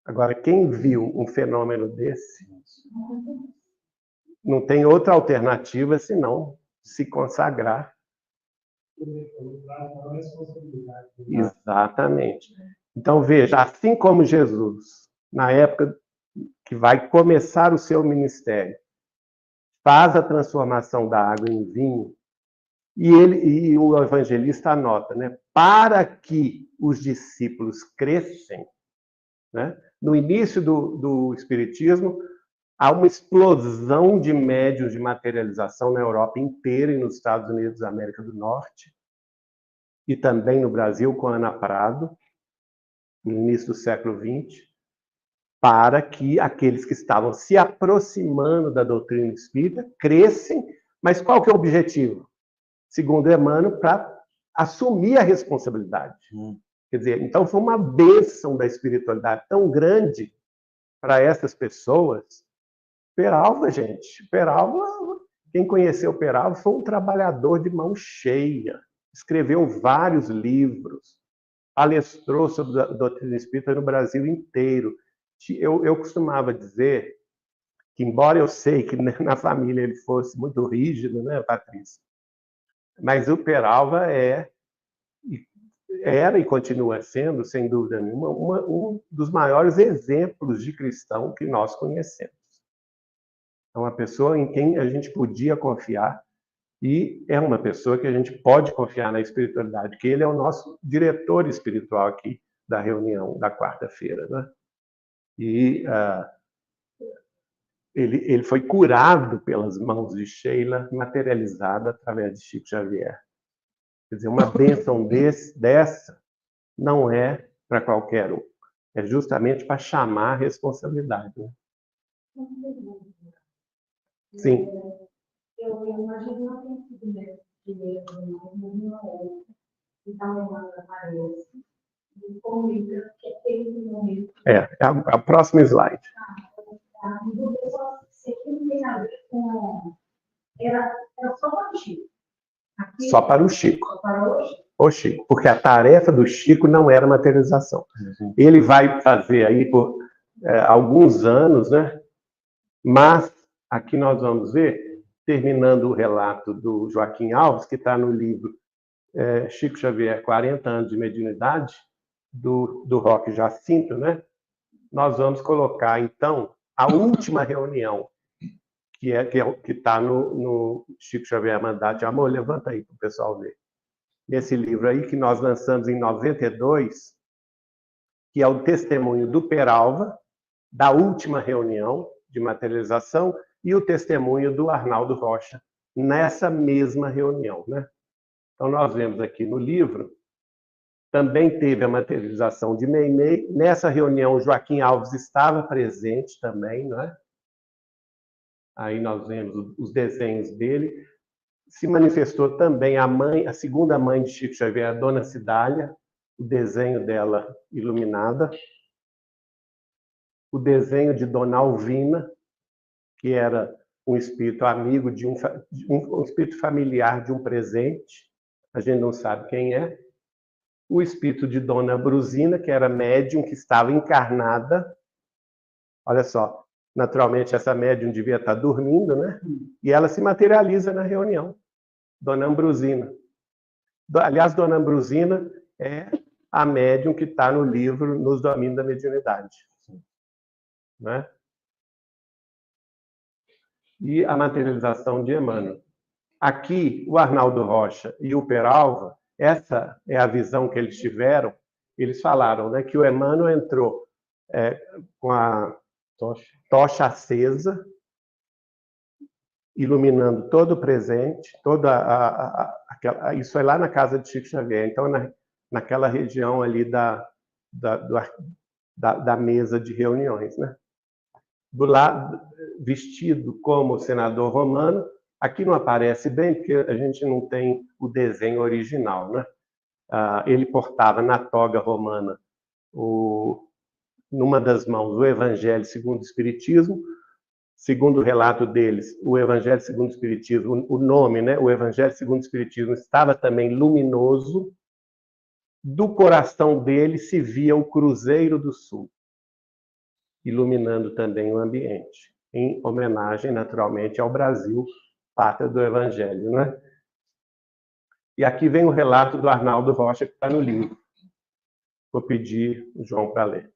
Agora, quem viu um fenômeno desse, não tem outra alternativa senão se consagrar. Exatamente. Então, veja, assim como Jesus, na época que vai começar o seu ministério, faz a transformação da água em vinho, e o evangelista anota, né, para que os discípulos crescem, né, no início do Espiritismo, há uma explosão de médiuns de materialização na Europa inteira e nos Estados Unidos da América do Norte, e também no Brasil com Ana Prado, no início do século XX, para que aqueles que estavam se aproximando da doutrina espírita crescem, mas qual que é o objetivo? Segundo Emmanuel, para assumir a responsabilidade. Quer dizer, então foi uma bênção da espiritualidade tão grande para essas pessoas. Peralva, gente, Peralva, quem conheceu Peralva foi um trabalhador de mão cheia, escreveu vários livros, palestrou sobre a doutrina espírita no Brasil inteiro. Eu costumava dizer que, embora eu sei que na família ele fosse muito rígido, né, Patrícia? Mas o Peralva era e continua sendo, sem dúvida nenhuma, um dos maiores exemplos de cristão que nós conhecemos. É uma pessoa em quem a gente podia confiar e é uma pessoa que a gente pode confiar na espiritualidade, que ele é o nosso diretor espiritual aqui da reunião da quarta-feira, né? E ele foi curado pelas mãos de Sheila, materializada através de Chico Xavier. Quer dizer, uma bênção dessa não é para qualquer um. É justamente para chamar a responsabilidade. Né? Sim. Eu imagino que não tem sido nesse primeiro, mas não outra. Então, ela aparece e comunica que aquele momento. É a próxima slide. O pessoal, isso aqui não tem a ver com. Era só para o Chico. Aqui, só para o Chico. Só para o Chico. Porque a tarefa do Chico não era materialização. Ele vai fazer aí por alguns anos, né? Mas aqui nós vamos ver, terminando o relato do Joaquim Alves, que está no livro Chico Xavier, 40 anos de mediunidade, do Roque Jacinto, né? Nós vamos colocar, então, a última reunião, que está no Chico Xavier Mandado de Amor. Levanta aí para o pessoal ver. Nesse livro aí, que nós lançamos em 92, que é o testemunho do Peralva, da última reunião de materialização, e o testemunho do Arnaldo Rocha, nessa mesma reunião, né? Então, nós vemos aqui no livro, também teve a materialização de Meimei. Nessa reunião, Joaquim Alves estava presente também, né? Aí nós vemos os desenhos dele. Se manifestou também a segunda mãe de Chico Xavier, a Dona Cidália, o desenho dela iluminada. O desenho de Dona Alvina, que era um espírito amigo um espírito familiar de um presente, a gente não sabe quem é. O espírito de Dona Brusina, que era médium, que estava encarnada. Olha só, Naturalmente, essa médium devia estar dormindo, né? E ela se materializa na reunião. Dona Ambrosina. Aliás, Dona Ambrosina é a médium que está no livro Nos Domínios da Mediunidade. Né? E a materialização de Emmanuel. Aqui, o Arnaldo Rocha e o Peralva, essa é a visão que eles tiveram. Eles falaram, né, que o Emmanuel entrou com a tocha acesa, iluminando todo o presente, isso é lá na casa de Chico Xavier, então naquela região ali da mesa de reuniões, né? Do lado, vestido como senador romano, aqui não aparece bem, porque a gente não tem o desenho original, né? Ele portava na toga romana, numa das mãos, o Evangelho segundo o Espiritismo. Segundo o relato deles, o Evangelho segundo o Espiritismo, o nome, né? O Evangelho segundo o Espiritismo estava também luminoso. Do coração dele se via o Cruzeiro do Sul, iluminando também o ambiente, em homenagem, naturalmente, ao Brasil, pátria do Evangelho, né? E aqui vem o relato do Arnaldo Rocha, que está no livro. Vou pedir o João para ler.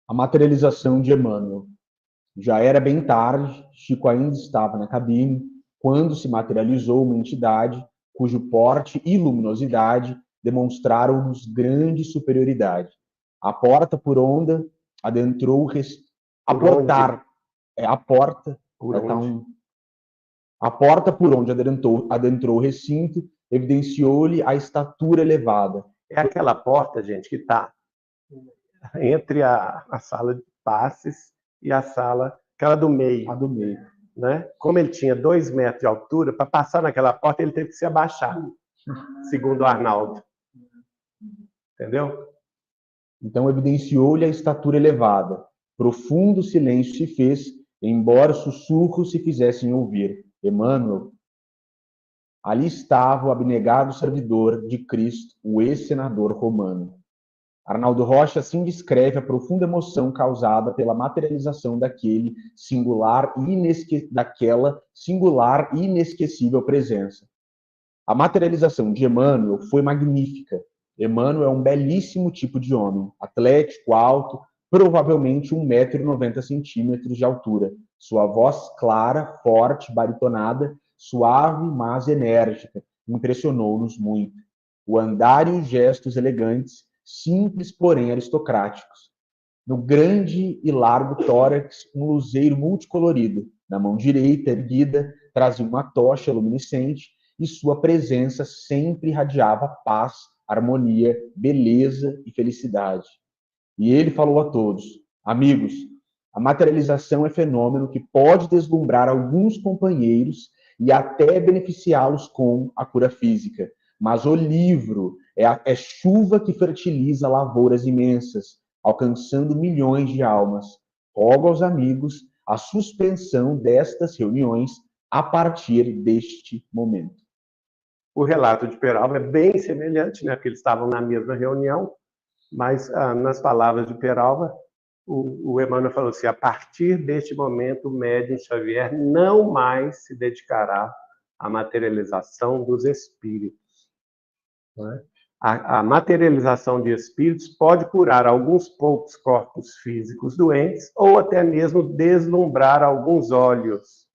A materialização de Emmanuel. Já era bem tarde, Chico ainda estava na cabine, quando se materializou uma entidade cujo porte e luminosidade demonstraram-nos grande superioridade. A porta por onde adentrou a porta por onde adentrou o recinto evidenciou-lhe a estatura elevada. É aquela porta, gente, que está entre a sala de passes e a sala, aquela do meio. A do meio. Né? Como ele tinha 2 metros de altura, para passar naquela porta ele teve que se abaixar, segundo o Arnaldo. Entendeu? Então evidenciou-lhe a estatura elevada. Profundo silêncio se fez, embora sussurros se fizessem ouvir. Emmanuel. Ali estava o abnegado servidor de Cristo, o ex-senador romano. Arnaldo Rocha assim descreve a profunda emoção causada pela materialização daquela singular e inesquecível presença. A materialização de Emmanuel foi magnífica. Emmanuel é um belíssimo tipo de homem, atlético, alto, provavelmente 1,90 m de altura. Sua voz clara, forte, baritonada, suave, mas enérgica, impressionou-nos muito. O andar e os gestos elegantes, simples, porém aristocráticos. No grande e largo tórax, um luzeiro multicolorido. Na mão direita, erguida, trazia uma tocha luminescente e sua presença sempre irradiava paz, harmonia, beleza e felicidade. E ele falou a todos: amigos, a materialização é fenômeno que pode deslumbrar alguns companheiros e até beneficiá-los com a cura física. Mas o livro é chuva que fertiliza lavouras imensas, alcançando milhões de almas. Rogo aos amigos a suspensão destas reuniões a partir deste momento. O relato de Peralva é bem semelhante, né? Porque eles estavam na mesma reunião, mas nas palavras de Peralva, o Emmanuel falou assim: a partir deste momento, o médium Xavier não mais se dedicará à materialização dos espíritos. Né? A materialização de espíritos pode curar alguns poucos corpos físicos doentes ou até mesmo deslumbrar alguns olhos,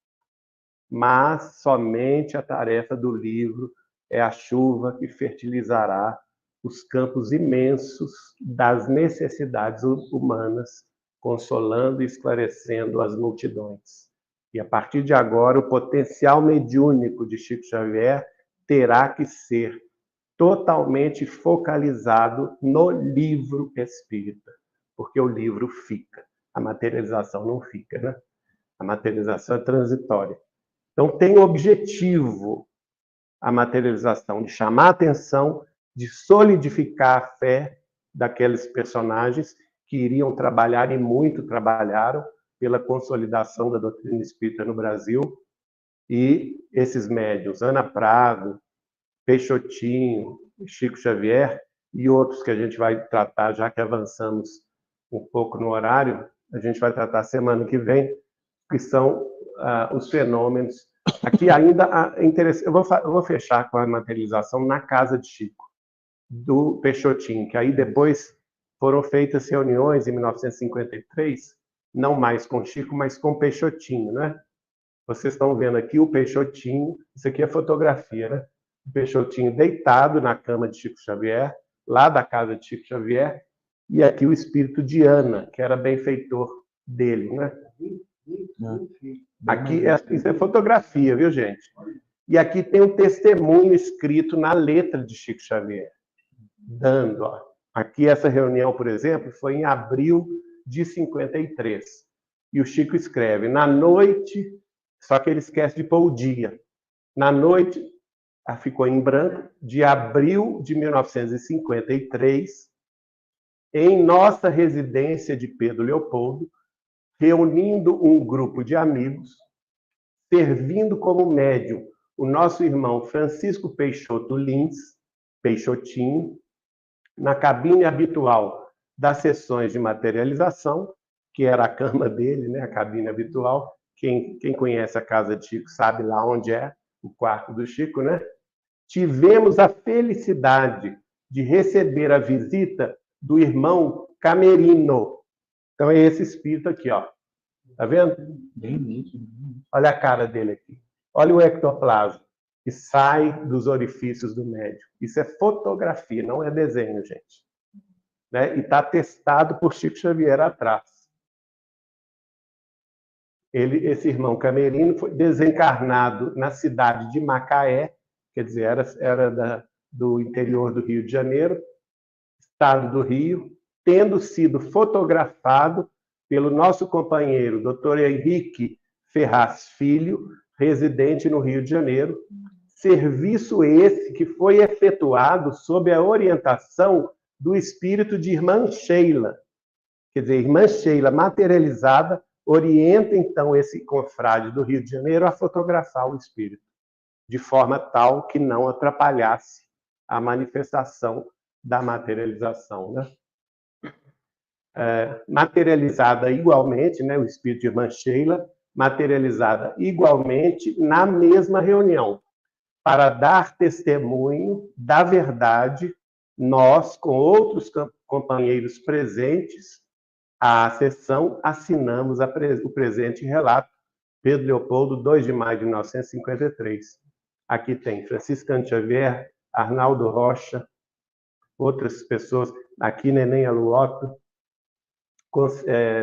mas somente a tarefa do livro é a chuva que fertilizará os campos imensos das necessidades humanas, consolando e esclarecendo as multidões. E a partir de agora, o potencial mediúnico de Chico Xavier terá que ser totalmente focalizado no livro espírita, porque o livro fica, a materialização não fica, né? A materialização é transitória. Então, tem o objetivo, a materialização, de chamar a atenção, de solidificar a fé daqueles personagens que iriam trabalhar, e muito trabalharam, pela consolidação da doutrina espírita no Brasil. E esses médiuns, Ana Prado, Peixotinho, Chico Xavier e outros que a gente vai tratar, já que avançamos um pouco no horário, a gente vai tratar semana que vem, que são os fenômenos. Aqui ainda é interessante, eu vou fechar com a materialização na casa de Chico, do Peixotinho, que aí depois foram feitas reuniões em 1953, não mais com Chico, mas com Peixotinho, né? Vocês estão vendo aqui o Peixotinho, isso aqui é fotografia, né? O Peixotinho deitado na cama de Chico Xavier, lá da casa de Chico Xavier, e aqui o espírito de Ana, que era benfeitor dele, né? Aqui, isso é fotografia, viu, gente? E aqui tem um testemunho escrito na letra de Chico Xavier, dando, ó. Aqui essa reunião, por exemplo, foi em abril de 53. E o Chico escreve, na noite, só que ele esquece de pôr o dia. Na noite, ficou em branco, de abril de 1953, em nossa residência de Pedro Leopoldo, reunindo um grupo de amigos, servindo como médium o nosso irmão Francisco Peixoto Lins, Peixotinho, na cabine habitual das sessões de materialização, que era a cama dele, né, a cabine habitual. Quem conhece a casa de Chico sabe lá onde é o quarto do Chico, né? Tivemos a felicidade de receber a visita do irmão Camerino. Então é esse espírito aqui, ó. Tá vendo? Bem nítido. Olha a cara dele aqui. Olha o ectoplasma que sai dos orifícios do médium. Isso é fotografia, não é desenho, gente. Né? E está testado por Chico Xavier atrás. Esse irmão Camerino foi desencarnado na cidade de Macaé, quer dizer, era do interior do Rio de Janeiro, estado do Rio, tendo sido fotografado pelo nosso companheiro, Dr. Henrique Ferraz Filho, residente no Rio de Janeiro, serviço esse que foi efetuado sob a orientação do espírito de Irmã Sheila. Quer dizer, Irmã Sheila materializada orienta, então, esse confrade do Rio de Janeiro a fotografar o espírito, de forma tal que não atrapalhasse a manifestação da materialização, né? Materializada igualmente, né, o espírito de Irmã Sheila, materializada igualmente na mesma reunião, para dar testemunho da verdade, nós, com outros companheiros presentes, à sessão, assinamos o presente relato, Pedro Leopoldo, 2 de maio de 1953. Aqui tem Franciscano Xavier, Arnaldo Rocha, outras pessoas, aqui Neném Aluoto,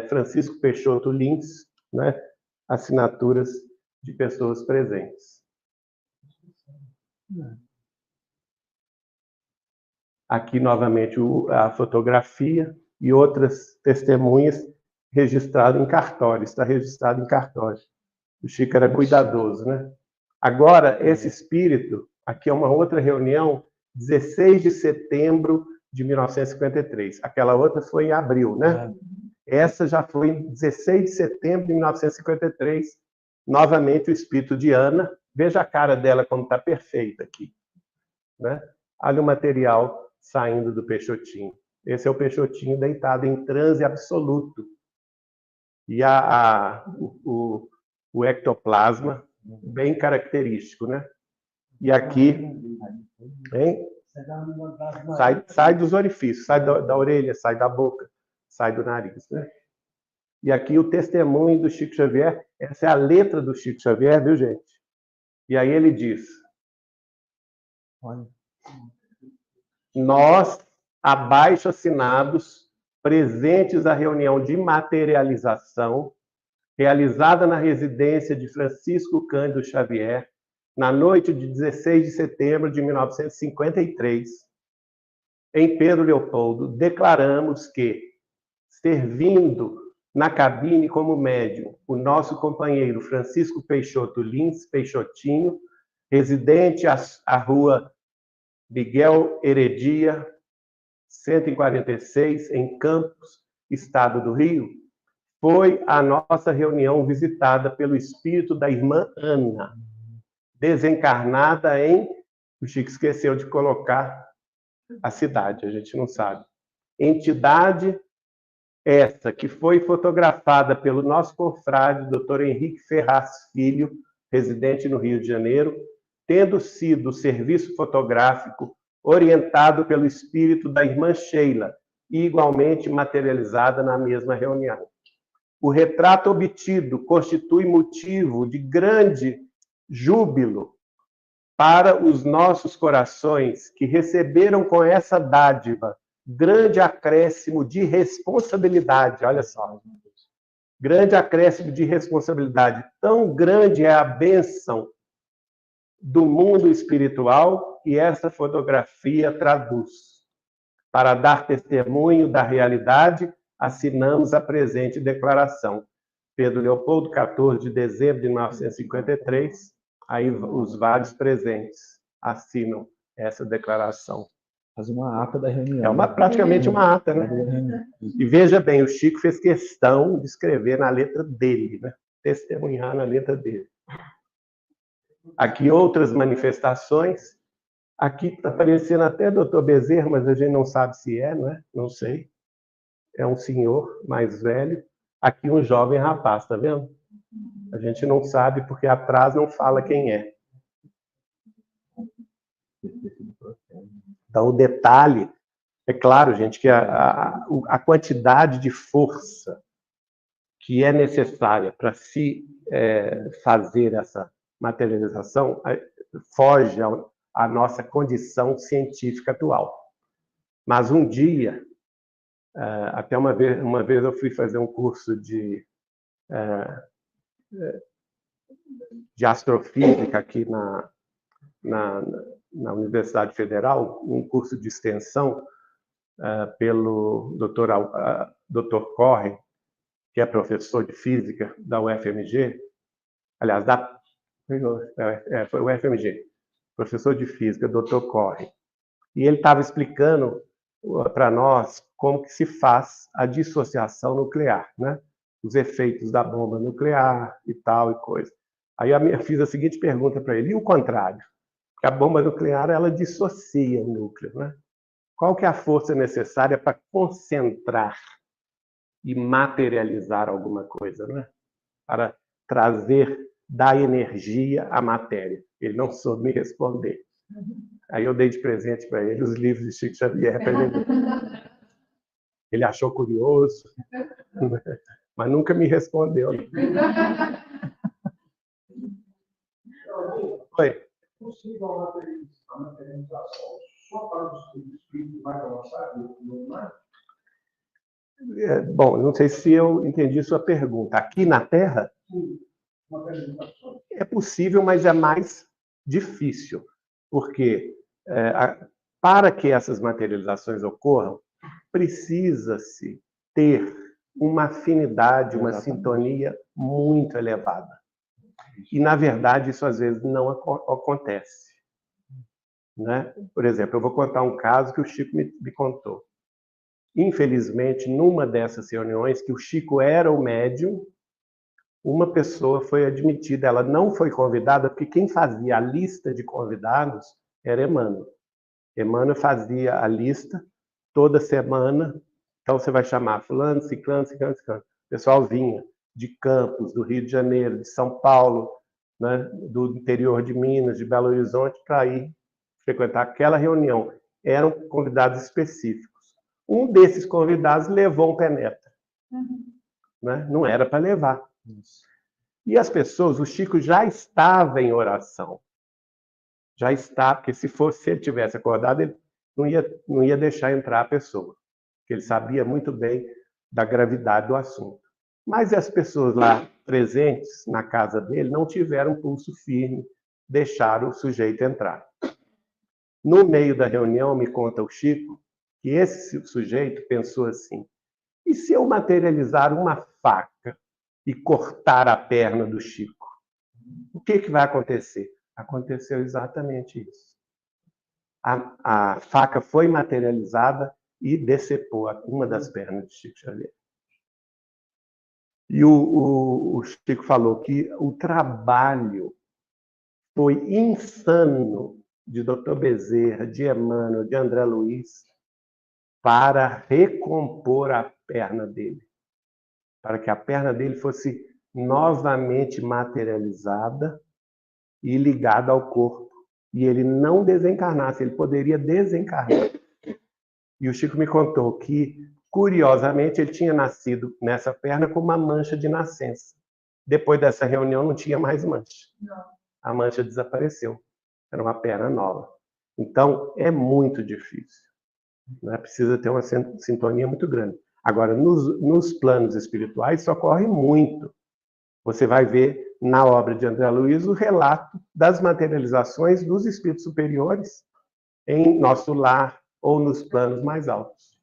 Francisco Peixoto Lins, né? Assinaturas de pessoas presentes. Aqui, novamente, a fotografia e outras testemunhas registrado em cartório, está registrado em cartório. O Chico era cuidadoso, né? Agora, esse espírito, aqui é uma outra reunião, 16 de setembro de 1953. Aquela outra foi em abril, né? Essa já foi em 16 de setembro de 1953. Novamente o espírito de Ana. Veja a cara dela como está perfeita aqui, né? Olha o material saindo do Peixotinho. Esse é o Peixotinho deitado em transe absoluto. E o ectoplasma, bem característico, né? E aqui, hein? Sai dos orifícios, sai da orelha, sai da boca, sai do nariz, né? E aqui o testemunho do Chico Xavier, essa é a letra do Chico Xavier, viu, gente? E aí ele diz: nós, abaixo assinados, presentes à reunião de materialização, realizada na residência de Francisco Cândido Xavier, na noite de 16 de setembro de 1953, em Pedro Leopoldo, declaramos que, servindo na cabine como médium o nosso companheiro Francisco Peixoto Lins, Peixotinho, residente à rua Miguel Heredia, 146, em Campos, Estado do Rio, foi a nossa reunião visitada pelo espírito da irmã Ana, desencarnada em... O Chico esqueceu de colocar a cidade, a gente não sabe. Entidade essa que foi fotografada pelo nosso confrade, Dr. Henrique Ferraz Filho, residente no Rio de Janeiro, tendo sido o serviço fotográfico orientado pelo espírito da irmã Sheila, e igualmente materializada na mesma reunião. O retrato obtido constitui motivo de grande júbilo para os nossos corações, que receberam com essa dádiva grande acréscimo de responsabilidade. Olha só, grande acréscimo de responsabilidade. Tão grande é a bênção do mundo espiritual que essa fotografia traduz. Para dar testemunho da realidade, assinamos a presente declaração. Pedro Leopoldo, 14 de dezembro de 1953, aí os vários presentes assinam essa declaração. Faz uma ata da reunião. É praticamente uma ata, né? E veja bem, o Chico fez questão de escrever na letra dele, né? Testemunhar na letra dele. Aqui outras manifestações. Aqui está aparecendo até Dr. Bezerra, mas a gente não sabe se é, não é? Não sei. É um senhor mais velho. Aqui um jovem rapaz, tá vendo? A gente não sabe porque atrás não fala quem é. Então, o detalhe, é claro, gente, que a quantidade de força que é necessária para se fazer essa materialização foge à nossa condição científica atual. Mas um dia, até uma vez eu fui fazer um curso de astrofísica aqui na Universidade Federal, um curso de extensão pelo Dr. Corre, que é professor de física da UFMG, aliás, foi o UFMG, professor de física, Dr. Corre. E ele estava explicando para nós como que se faz a dissociação nuclear, né? Os efeitos da bomba nuclear e tal e coisa. Aí eu fiz a seguinte pergunta para ele, e o contrário? Porque a bomba nuclear, ela dissocia o núcleo, né? Qual que é a força necessária para concentrar e materializar alguma coisa, né? Para trazer da energia à matéria? Ele não soube me responder. Aí eu dei de presente para ele os livros de Chico Xavier para ele ler. Ele achou curioso, mas nunca me respondeu. Oi. É possível a materialização só para os espíritos mais avançados do humano? Bom, não sei se eu entendi sua pergunta. Aqui na Terra? Sim, materialização. É possível, mas é mais difícil, porque para que essas materializações ocorram, precisa-se ter uma afinidade, uma sintonia muito elevada. E, na verdade, isso às vezes não acontece. Né? Por exemplo, eu vou contar um caso que o Chico me contou. Infelizmente, numa dessas reuniões, que o Chico era o médium, uma pessoa foi admitida, ela não foi convidada, porque quem fazia a lista de convidados era Emmanuel. Emmanuel fazia a lista toda semana, então você vai chamar fulano, ciclano, ciclano, ciclano. O pessoal vinha de Campos, do Rio de Janeiro, de São Paulo, né, do interior de Minas, de Belo Horizonte, para ir frequentar aquela reunião. Eram convidados específicos. Um desses convidados levou um penetra. Né? Não era para levar. E as pessoas, o Chico já estava em oração. Já está, porque se ele tivesse acordado, ele não ia deixar entrar a pessoa. Porque ele sabia muito bem da gravidade do assunto. Mas as pessoas lá presentes na casa dele não tiveram pulso firme, deixaram o sujeito entrar. No meio da reunião, me conta o Chico, que esse sujeito pensou assim, e se eu materializar uma faca e cortar a perna do Chico? O que vai acontecer? Aconteceu exatamente isso. A faca foi materializada e decepou uma das pernas de Chico Xavier. E o Chico falou que o trabalho foi insano de Dr. Bezerra, de Emmanuel, de André Luiz, para recompor a perna dele, para que a perna dele fosse novamente materializada e ligada ao corpo. E ele não desencarnasse, ele poderia desencarnar. E o Chico me contou que, curiosamente, ele tinha nascido nessa perna com uma mancha de nascença. Depois dessa reunião não tinha mais mancha. Não. A mancha desapareceu. Era uma perna nova. Então, é muito difícil. Né? Precisa ter uma sintonia muito grande. Agora, nos planos espirituais, isso ocorre muito. Você vai ver na obra de André Luiz o relato das materializações dos espíritos superiores em nosso lar ou nos planos mais altos.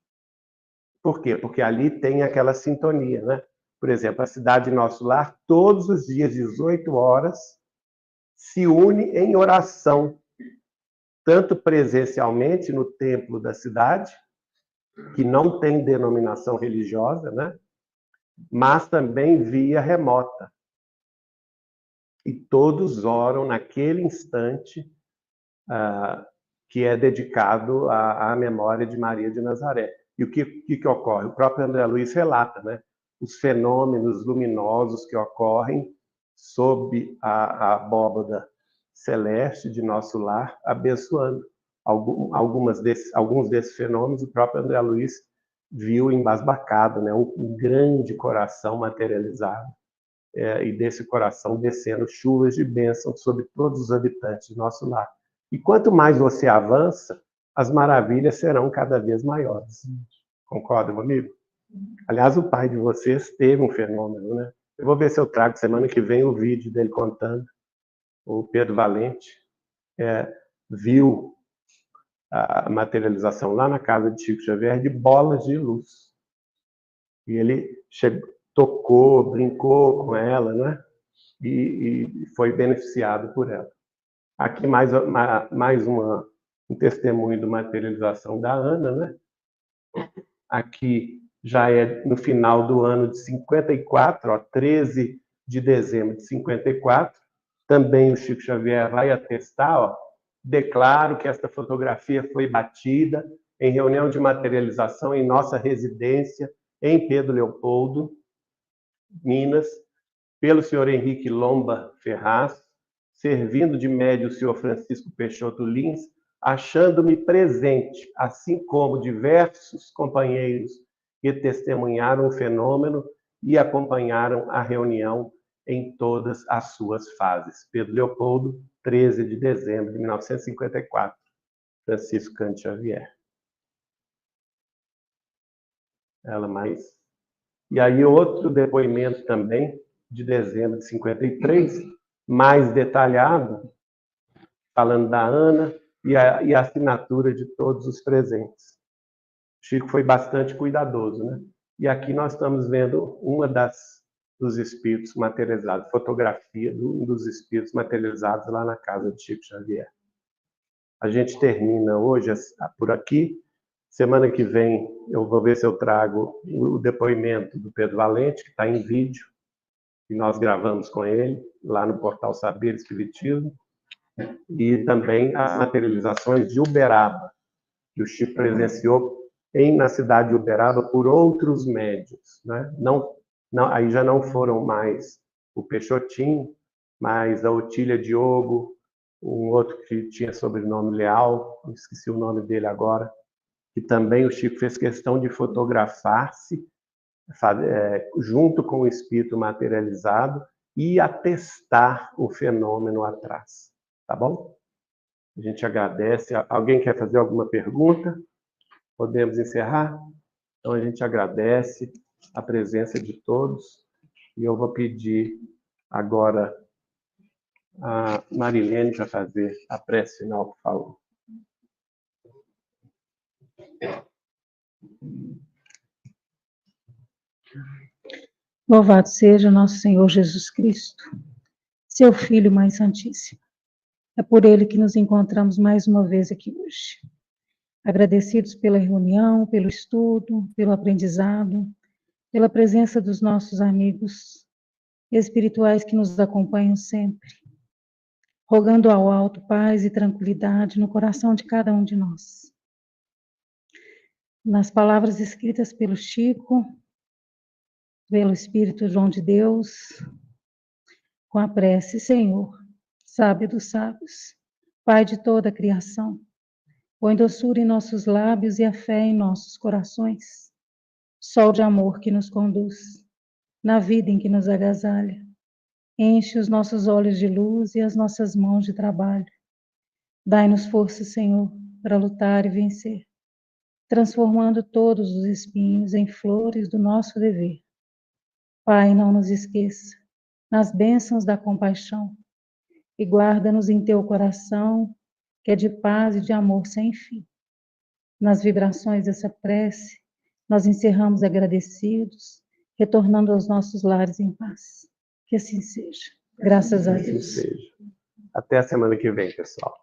Por quê? Porque ali tem aquela sintonia, né? Por exemplo, a cidade Nosso Lar, todos os dias, 18 horas, se une em oração, tanto presencialmente no templo da cidade, que não tem denominação religiosa, né? Mas também via remota. E todos oram naquele instante que é dedicado à memória de Maria de Nazaré. E o que ocorre? O próprio André Luiz relata, né? Os fenômenos luminosos que ocorrem sob a abóbada celeste de Nosso Lar, abençoando. Alguns desses fenômenos o próprio André Luiz viu embasbacado, né? Um grande coração materializado, e desse coração descendo chuvas de bênçãos sobre todos os habitantes de Nosso Lar. E quanto mais você avança, as maravilhas serão cada vez maiores. Concorda comigo? Aliás, o pai de vocês teve um fenômeno, né? Eu vou ver se eu trago semana que vem o vídeo dele contando. O Pedro Valente viu a materialização lá na casa de Chico Xavier de bolas de luz. E ele tocou, brincou com ela, né? E foi beneficiado por ela. Aqui mais um testemunho de materialização da Ana, né? Aqui já é no final do ano de 54, 13 de dezembro de 54. Também o Chico Xavier vai atestar, declaro que esta fotografia foi batida em reunião de materialização em nossa residência em Pedro Leopoldo, Minas, pelo senhor Henrique Lomba Ferraz, servindo de médio o senhor Francisco Peixoto Lins, achando-me presente, assim como diversos companheiros que testemunharam o fenômeno e acompanharam a reunião em todas as suas fases. Pedro Leopoldo, 13 de dezembro de 1954. Francisco Cândido Xavier. E aí outro depoimento também, de dezembro de 53, mais detalhado, falando da Ana e a assinatura de todos os presentes. Chico foi bastante cuidadoso, né? E aqui nós estamos vendo uma dos espíritos materializados, fotografia de um dos espíritos materializados lá na casa de Chico Xavier. A gente termina hoje por aqui. Semana que vem eu vou ver se eu trago o depoimento do Pedro Valente, que está em vídeo, que nós gravamos com ele, lá no portal Saber Espiritismo, e também as materializações de Uberaba, que o Chico presenciou na cidade de Uberaba por outros médiuns, né? Aí já não foram mais o Peixotinho, mas a Otília Diogo, um outro que tinha sobrenome Leal, esqueci o nome dele agora, que também o Chico fez questão de fotografar-se junto com o espírito materializado e atestar o fenômeno atrás. Tá bom? A gente agradece. Alguém quer fazer alguma pergunta? Podemos encerrar? Então a gente agradece a presença de todos e eu vou pedir agora a Marilene para fazer a prece final, por favor. Louvado seja nosso Senhor Jesus Cristo, seu Filho mais santíssimo. É por ele que nos encontramos mais uma vez aqui hoje. Agradecidos pela reunião, pelo estudo, pelo aprendizado, pela presença dos nossos amigos espirituais que nos acompanham sempre, rogando ao alto paz e tranquilidade no coração de cada um de nós. nas palavras escritas pelo Chico, pelo Espírito João de Deus, com a prece: Senhor, sábio dos sábios, Pai de toda a criação, põe doçura em nossos lábios e a fé em nossos corações, sol de amor que nos conduz, na vida em que nos agasalha, enche os nossos olhos de luz e as nossas mãos de trabalho. Dai-nos força, Senhor, para lutar e vencer, transformando todos os espinhos em flores do nosso dever. Pai, não nos esqueça, nas bênçãos da compaixão, e guarda-nos em teu coração, que é de paz e de amor sem fim. Nas vibrações dessa prece, nós encerramos agradecidos, retornando aos nossos lares em paz. Que assim seja. Graças a Que assim Deus. seja. Até a semana que vem, pessoal.